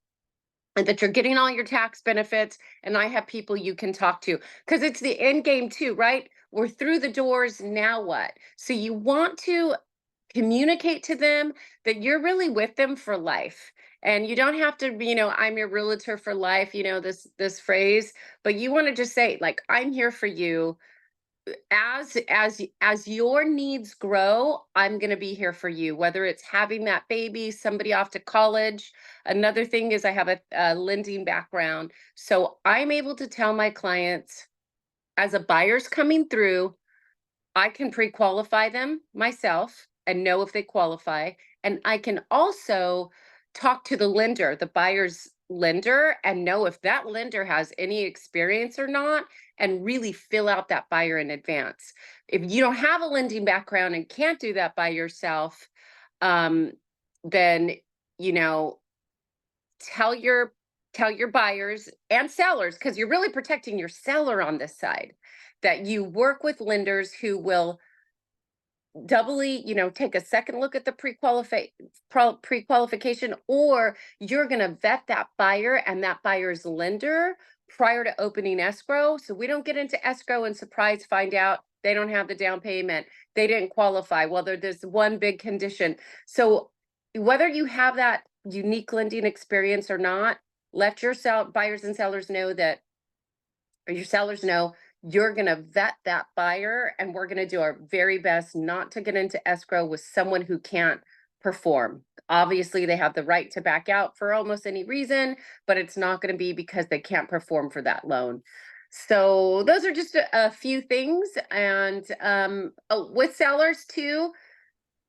and that you're getting all your tax benefits. And I have people you can talk to, because it's the end game too, right? We're through the doors. Now what? So you want to communicate to them that you're really with them for life. And you don't have to, I'm your realtor for life, this phrase, but you want to just say, I'm here for you. As your needs grow, I'm going to be here for you, whether it's having that baby, somebody off to college. Another thing is I have a lending background. So I'm able to tell my clients, as a buyer's coming through, I can pre-qualify them myself and know if they qualify. And I can also talk to the lender, the buyer's lender, and know if that lender has any experience or not, and really fill out that buyer in advance. If you don't have a lending background and can't do that by yourself, then, you know, tell your buyers and sellers, because you're really protecting your seller on this side, that you work with lenders who will doubly, you know, take a second look at the pre-qualification, or you're going to vet that buyer and that buyer's lender prior to opening escrow. So we don't get into escrow and surprise find out they don't have the down payment, they didn't qualify. Well, there's one big condition. So whether you have that unique lending experience or not, let your buyers and sellers know that, or your sellers know, you're going to vet that buyer, and we're going to do our very best not to get into escrow with someone who can't perform. Obviously, they have the right to back out for almost any reason, but it's not going to be because they can't perform for that loan. So those are just a few things. And with sellers too,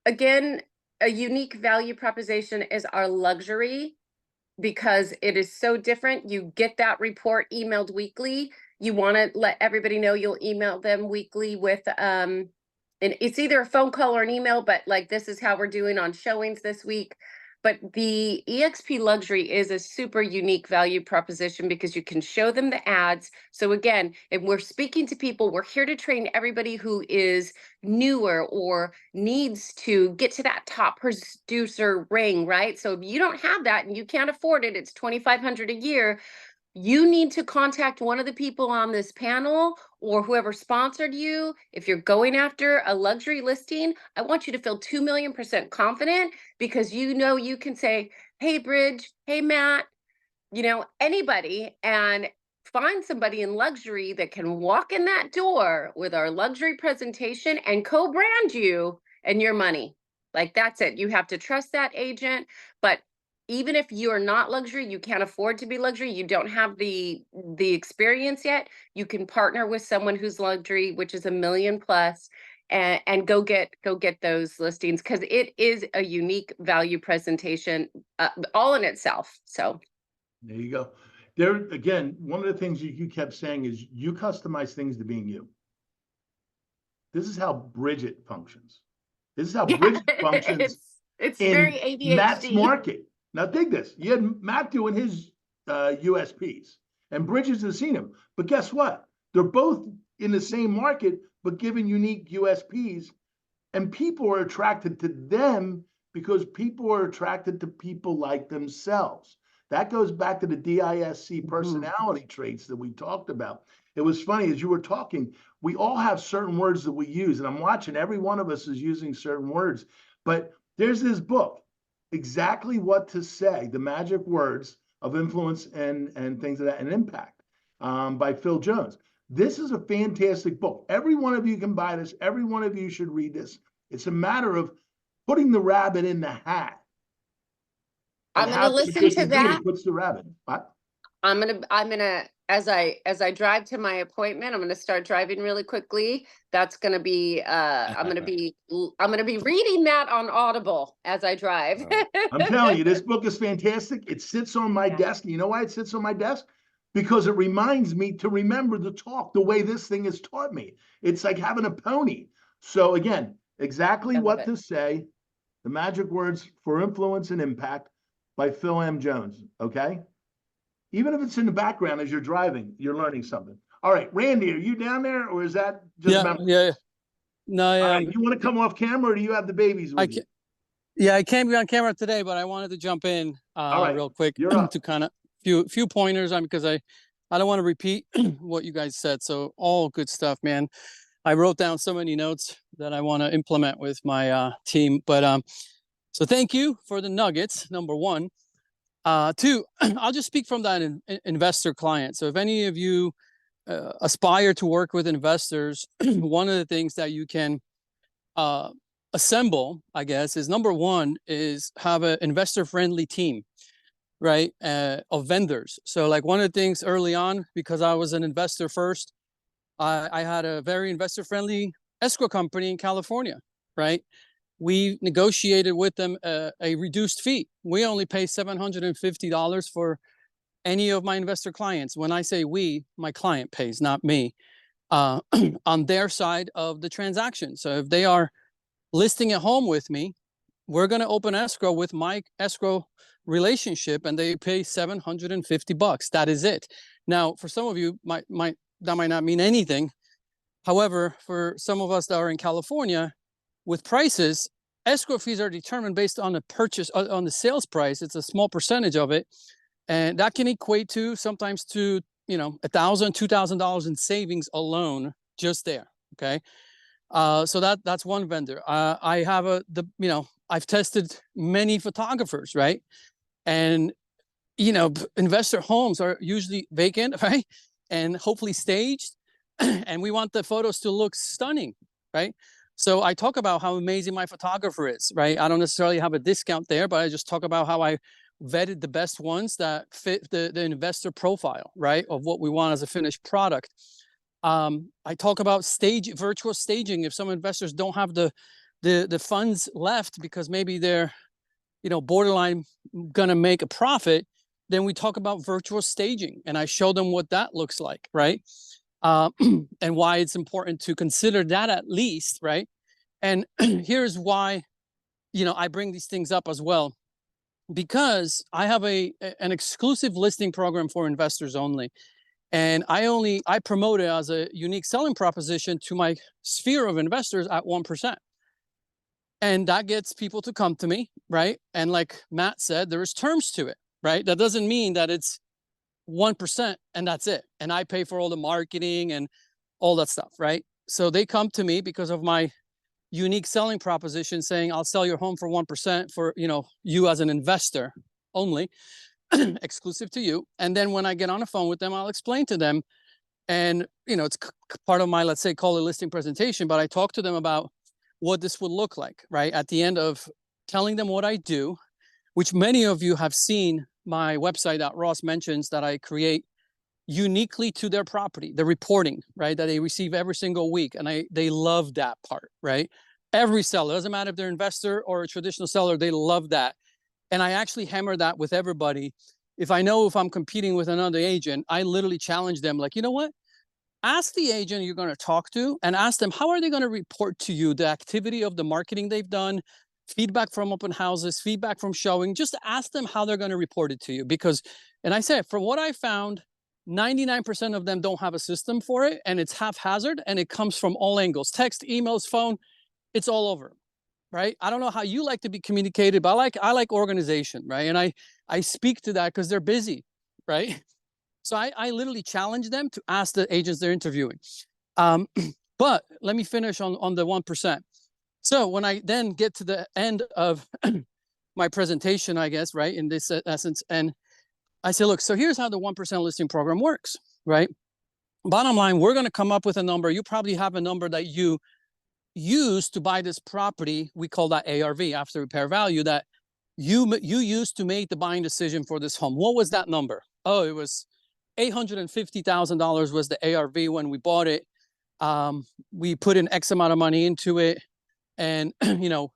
again, a unique value proposition is our luxury, because it is so different. You get that report emailed weekly. You want to let everybody know you'll email them weekly with and it's either a phone call or an email, but like, this is how we're doing on showings this week. But the EXP Luxury is a super unique value proposition because you can show them the ads. So again, if we're speaking to people, we're here to train everybody who is newer or needs to get to that top producer ring, right? So if you don't have that and you can't afford it, it's $2,500 a year. You need to contact one of the people on this panel or whoever sponsored you. If you're going after a luxury listing, I want you to feel 2,000,000% confident, because you know you can say, hey, Bridge, hey, Matt, you know, anybody, and find somebody in luxury that can walk in that door with our luxury presentation and co-brand you and your money. Like, that's it. You have to trust that agent. But even if you are not luxury, you can't afford to be luxury, you don't have the experience yet, you can partner with someone who's luxury, which is $1 million plus, and go get those listings, because it is a unique value presentation all in itself. So there you go. There again, one of the things you kept saying is you customize things to being you. This is how Bridget functions. This is how Bridget functions. It's in very ADHD. Matt's market. Now dig this. You had Matt doing his USPs, and Bridges has seen him. But guess what? They're both in the same market, but given unique USPs, and people are attracted to them because people are attracted to people like themselves. That goes back to the DISC personality traits that we talked about. It was funny, as you were talking, we all have certain words that we use, and I'm watching every one of us is using certain words. But there's this book, Exactly What to Say, The Magic Words of Influence and Things of that, and Impact, by Phil Jones. This is a fantastic book. Every one of you can buy this. Every one of you should read this. It's a matter of putting the rabbit in the hat. I'm going to listen to that. Puts the rabbit. What? I'm gonna as I drive to my appointment, I'm gonna start driving really quickly. That's gonna be I'm gonna be reading that on Audible as I drive. I'm telling you, this book is fantastic. It sits on my desk. You know why it sits on my desk? Because it reminds me to remember the talk the way this thing has taught me. It's like having a pony. So again, Exactly What to Say, The Magic Words for Influence and Impact by Phil M. Jones. Okay. Even if it's in the background as you're driving, you're learning something. All right, Randy, are you down there, or is that just yeah? No, yeah. Right, you want to come off camera, or do you have the babies with you? Yeah, I can't be on camera today, but I wanted to jump in real quick to kind of few pointers on, because I don't want to repeat what you guys said. So all good stuff, man. I wrote down so many notes that I want to implement with my team. But so thank you for the nuggets, number one. Two, I'll just speak from that investor client. So if any of you aspire to work with investors, one of the things that you can assemble, I guess, is number one is have an investor-friendly team, right, of vendors. So like one of the things early on, because I was an investor first, I had a very investor-friendly escrow company in California, right? We negotiated with them a reduced fee. We only pay $750 for any of my investor clients. When I say we, my client pays, not me, on their side of the transaction. So if they are listing a home with me, we're going to open escrow with my escrow relationship, and they pay $750. That is it. Now, for some of you, that might not mean anything. However, for some of us that are in California, with prices, escrow fees are determined based on the purchase, on the sales price. It's a small percentage of it, and that can equate to sometimes to $1,000, $2,000 in savings alone, just there. Okay, so that's one vendor. I have I've tested many photographers, right? And investor homes are usually vacant, right? And hopefully staged, and we want the photos to look stunning, right? So I talk about how amazing my photographer is, right? I don't necessarily have a discount there, but I just talk about how I vetted the best ones that fit the investor profile, right? Of what we want as a finished product. I talk about virtual staging. If some investors don't have the funds left because maybe they're, borderline gonna make a profit, then we talk about virtual staging, and I show them what that looks like, right? And why it's important to consider that at least, right? And here's why, I bring these things up as well, because I have an exclusive listing program for investors only. And I promote it as a unique selling proposition to my sphere of investors at 1%. And that gets people to come to me, right? And like Matt said, there is terms to it, right? That doesn't mean that it's 1% and that's it. And I pay for all the marketing and all that stuff, right? So they come to me because of my unique selling proposition, saying, I'll sell your home for 1% for, you as an investor only, exclusive to you. And then when I get on the phone with them, I'll explain to them, and, it's part of my, let's say, call it listing presentation, but I talk to them about what this would look like, right? At the end of telling them what I do, which many of you have seen my website that Ross mentions, that I create uniquely to their property, the reporting, right, that they receive every single week. And they love that part, right? Every seller, doesn't matter if they're an investor or a traditional seller, they love that. And I actually hammer that with everybody. If I'm competing with another agent, I literally challenge them, like, you know what? Ask the agent you're going to talk to and ask them, how are they going to report to you the activity of the marketing they've done, feedback from open houses, feedback from showing. Just ask them how they're going to report it to you. Because, and I said, from what I found, 99% of them don't have a system for it, and it's haphazard, and it comes from all angles: text, emails, phone, it's all over, right? I don't know how you like to be communicated, but I like organization, right? And I speak to that because they're busy, right? So I literally challenge them to ask the agents they're interviewing. But let me finish on the 1%. So when I then get to the end of my presentation, I guess, right, in this essence, and I say, look, so here's how the 1% listing program works, right? Bottom line, we're going to come up with a number. You probably have a number that you use to buy this property. We call that ARV, after repair value, that you used to make the buying decision for this home. What was that number? Oh, it was $850,000 was the ARV when we bought it. We put in X amount of money into it, and we're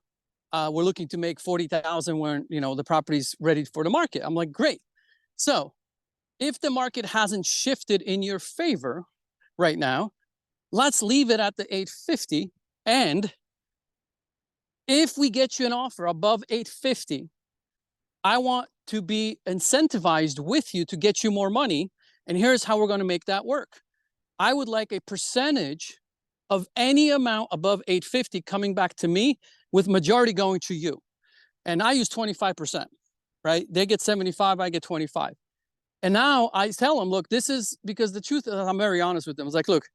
looking to make 40,000 when the property's ready for the market. I'm like, great. So if the market hasn't shifted in your favor right now, let's leave it at the 850. And if we get you an offer above 850, I want to be incentivized with you to get you more money. And here's how we're going to make that work. I would like a percentage of any amount above 850 coming back to me, with majority going to you. And I use 25%, right? They get 75, I get 25. And now I tell them, look, this is because the truth is, I'm very honest with them. It's like, look,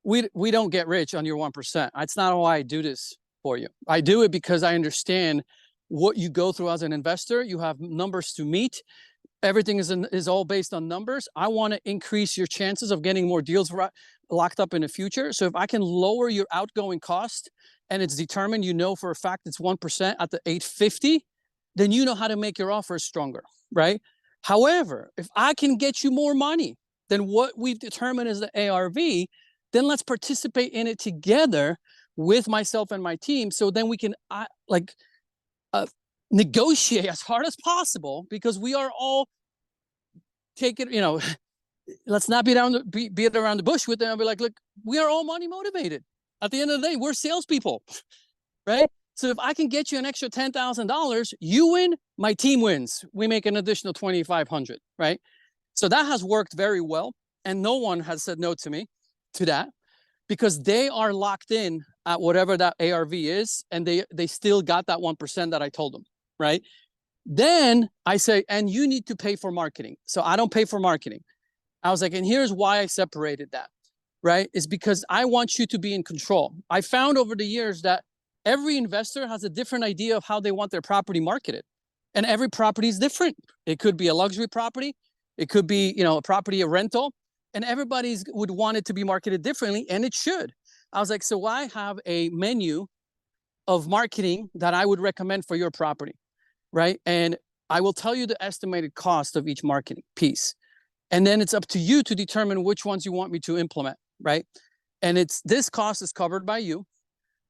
we don't get rich on your 1%. That's not why I do this for you. I do it because I understand what you go through as an investor. You have numbers to meet. Everything is all based on numbers. I want to increase your chances of getting more deals locked up in the future. So if I can lower your outgoing cost, and it's determined, for a fact it's 1% at the 850, then you know how to make your offers stronger, right? However, if I can get you more money than what we've determined as the ARV, then let's participate in it together with myself and my team. So then we can negotiate as hard as possible, because we are all taking, let's not beat it around the bush with them and be like, look, we are all money motivated. At the end of the day, we're salespeople, right? So if I can get you an extra $10,000, you win, my team wins. We make an additional 2,500, right? So that has worked very well. And no one has said no to me to that, because they are locked in at whatever that ARV is. And they still got that 1% that I told them, right? Then I say, and you need to pay for marketing. So I don't pay for marketing. I was like, and here's why I separated that, right? Is because I want you to be in control. I found over the years that every investor has a different idea of how they want their property marketed. And every property is different. It could be a luxury property. It could be, a property, a rental. And everybody's would want it to be marketed differently, and it should. I was like, so I have a menu of marketing that I would recommend for your property, right? And I will tell you the estimated cost of each marketing piece. And then it's up to you to determine which ones you want me to implement, right? And this cost is covered by you,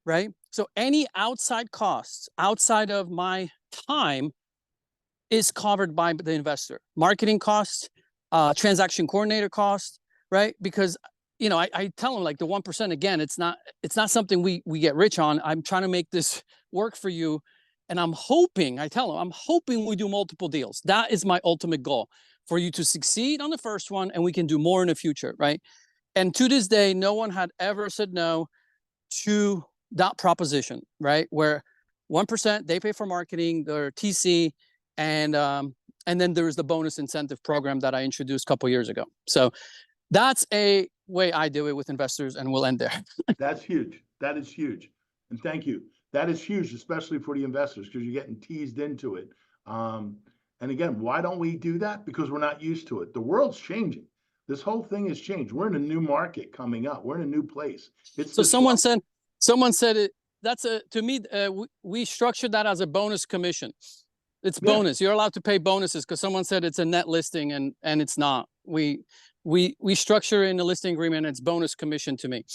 right? So any outside costs outside of my time is covered by the investor. Marketing costs, transaction coordinator costs, right? Because I tell them, like, the 1%, again, it's not something we get rich on. I'm trying to make this work for you. And I'm hoping we do multiple deals. That is my ultimate goal, for you to succeed on the first one, and we can do more in the future, right? And to this day, no one had ever said no to that proposition, right? Where 1%, they pay for marketing, their TC, and then there's the bonus incentive program that I introduced a couple years ago. So that's a way I do it with investors, and we'll end there. That's huge. That is huge. And thank you. That is huge, especially for the investors, because you're getting teased into it. And again, why don't we do that? Because we're not used to it. The world's changing. This whole thing has changed. We're in a new market coming up. We're in a new place. So someone said it. That's to me, we structured that as a bonus commission. It's bonus. You're allowed to pay bonuses, because someone said it's a net listing, and it's not. We structure in the listing agreement, and it's bonus commission to me.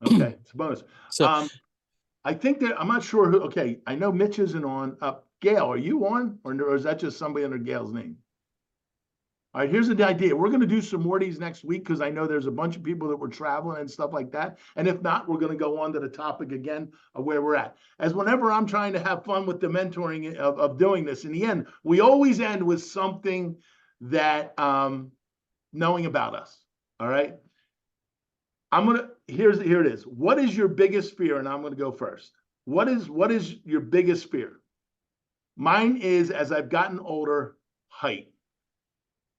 Okay, it's a bonus. So I think that I'm not sure who. Okay, I know Mitch isn't on. Gail, are you on, or is that just somebody under Gail's name? All right, here's the idea. We're going to do some more of these next week, because I know there's a bunch of people that were traveling and stuff like that. And if not, we're going to go on to the topic again of where we're at. As whenever I'm trying to have fun with the mentoring of doing this, in the end, we always end with something that knowing about us. All right. Here it is. What is your biggest fear? And I'm going to go first. What is your biggest fear? Mine is, as I've gotten older, height.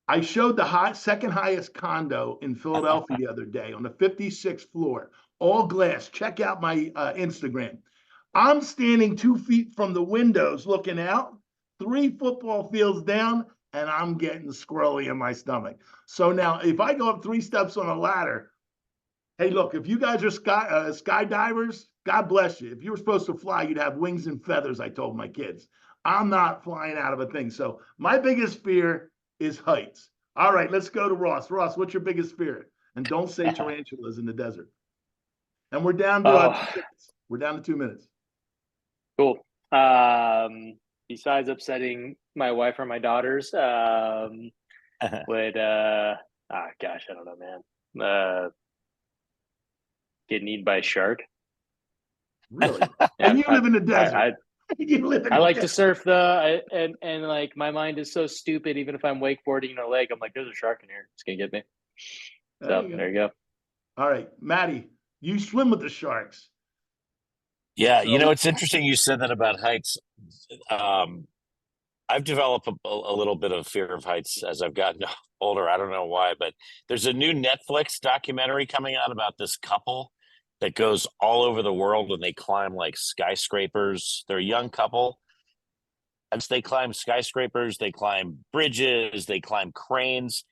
I showed the second highest condo in Philadelphia the other day on the 56th floor, all glass. Check out my Instagram. I'm standing 2 feet from the windows looking out, 3 football fields down, and I'm getting squirrely in my stomach. So now if I go up 3 steps on a ladder, hey, look, if you guys are skydivers, God bless you. If you were supposed to fly, you'd have wings and feathers, I told my kids. I'm not flying out of a thing. So my biggest fear is heights. All right, let's go to Ross. Ross, what's your biggest fear? And don't say tarantulas in the desert. And we're down to 2 minutes. Cool. Besides upsetting my wife or my daughters, I don't know, man. Getting eaten by a shark. Really? And you live in the desert. I like to surf and like my mind is so stupid. Even if I'm wakeboarding a lake, I'm like, there's a shark in here. It's gonna get me. So there you go. All right, Maddie, you swim with the sharks. Yeah, it's interesting you said that about heights. I've developed a little bit of fear of heights as I've gotten older. I don't know why, but there's a new Netflix documentary coming out about this couple that goes all over the world, and they climb like skyscrapers. They're a young couple. As they climb skyscrapers, they climb bridges, they climb cranes.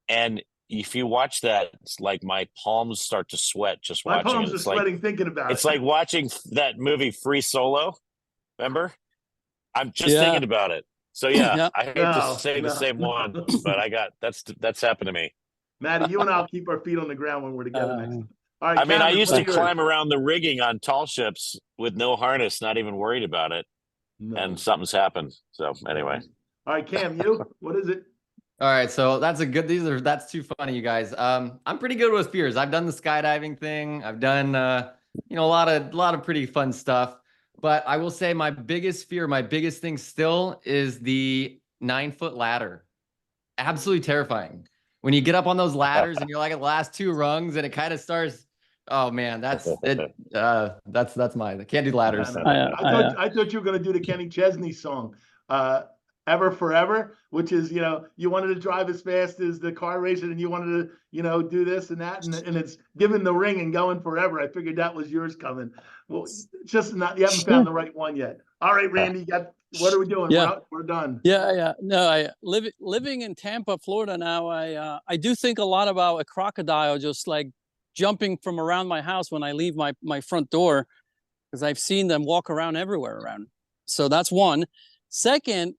And if you watch that, it's like my palms start to sweat just watching it. My palms are sweating thinking about it. It's like watching that movie Free Solo. Remember? I'm just thinking about it. So I hate to say the same one, but that's happened to me. Maddie, you and I'll keep our feet on the ground when we're together next time. All right, I mean, I Cameron, used what's to yours? climb around the rigging on tall ships with no harness, not even worried about it, No. and something's happened. So anyway, All right, Cam, you, what is it? All right, so that's too funny, you guys. I'm pretty good with fears. I've done the skydiving thing. I've done a lot of pretty fun stuff. But I will say my biggest fear, my biggest thing still is the 9-foot ladder. Absolutely terrifying. When you get up on those ladders and you're like at the last 2 rungs and it kind of starts. Oh man, that's it. That's mine. I can't do ladders. I thought you were going to do the Kenny Chesney song, Ever Forever, which is, you wanted to drive as fast as the car racer and you wanted to, do this and that. And it's giving the ring and going forever. I figured that was yours coming. Well, it's just not, you haven't found the right one yet. All right, Randy, what are we doing? Yeah. We're done. Yeah. No, living in Tampa, Florida now, I do think a lot about a crocodile just like jumping from around my house when I leave my front door, because I've seen them walk around everywhere around. So that's one. Second,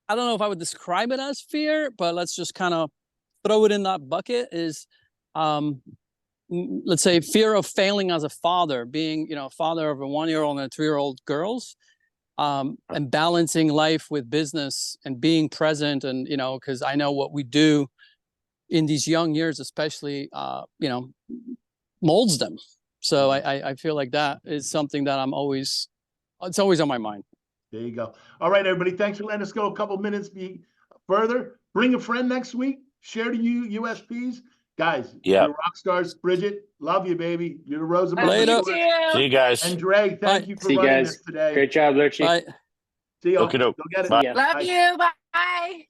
I don't know if I would describe it as fear, but let's just kind of throw it in that bucket is, let's say, fear of failing as a father, being, father of a 1-year-old and a 3-year-old girls, and balancing life with business and being present. And, because I know what we do in these young years, especially, molds them. So I feel like that is something that it's always on my mind. There you go. All right, everybody. Thanks for letting us go a couple minutes further. Bring a friend next week. Share the USPs. Guys, yeah, you're rock stars. Bridget, love you, baby. You're the Rosenberg. Later. See you guys. And Dre, thank you for See you running guys. this today. Great job, Richie. Bye. See you. Okey-doke. Go get it. Bye. Love you. Bye.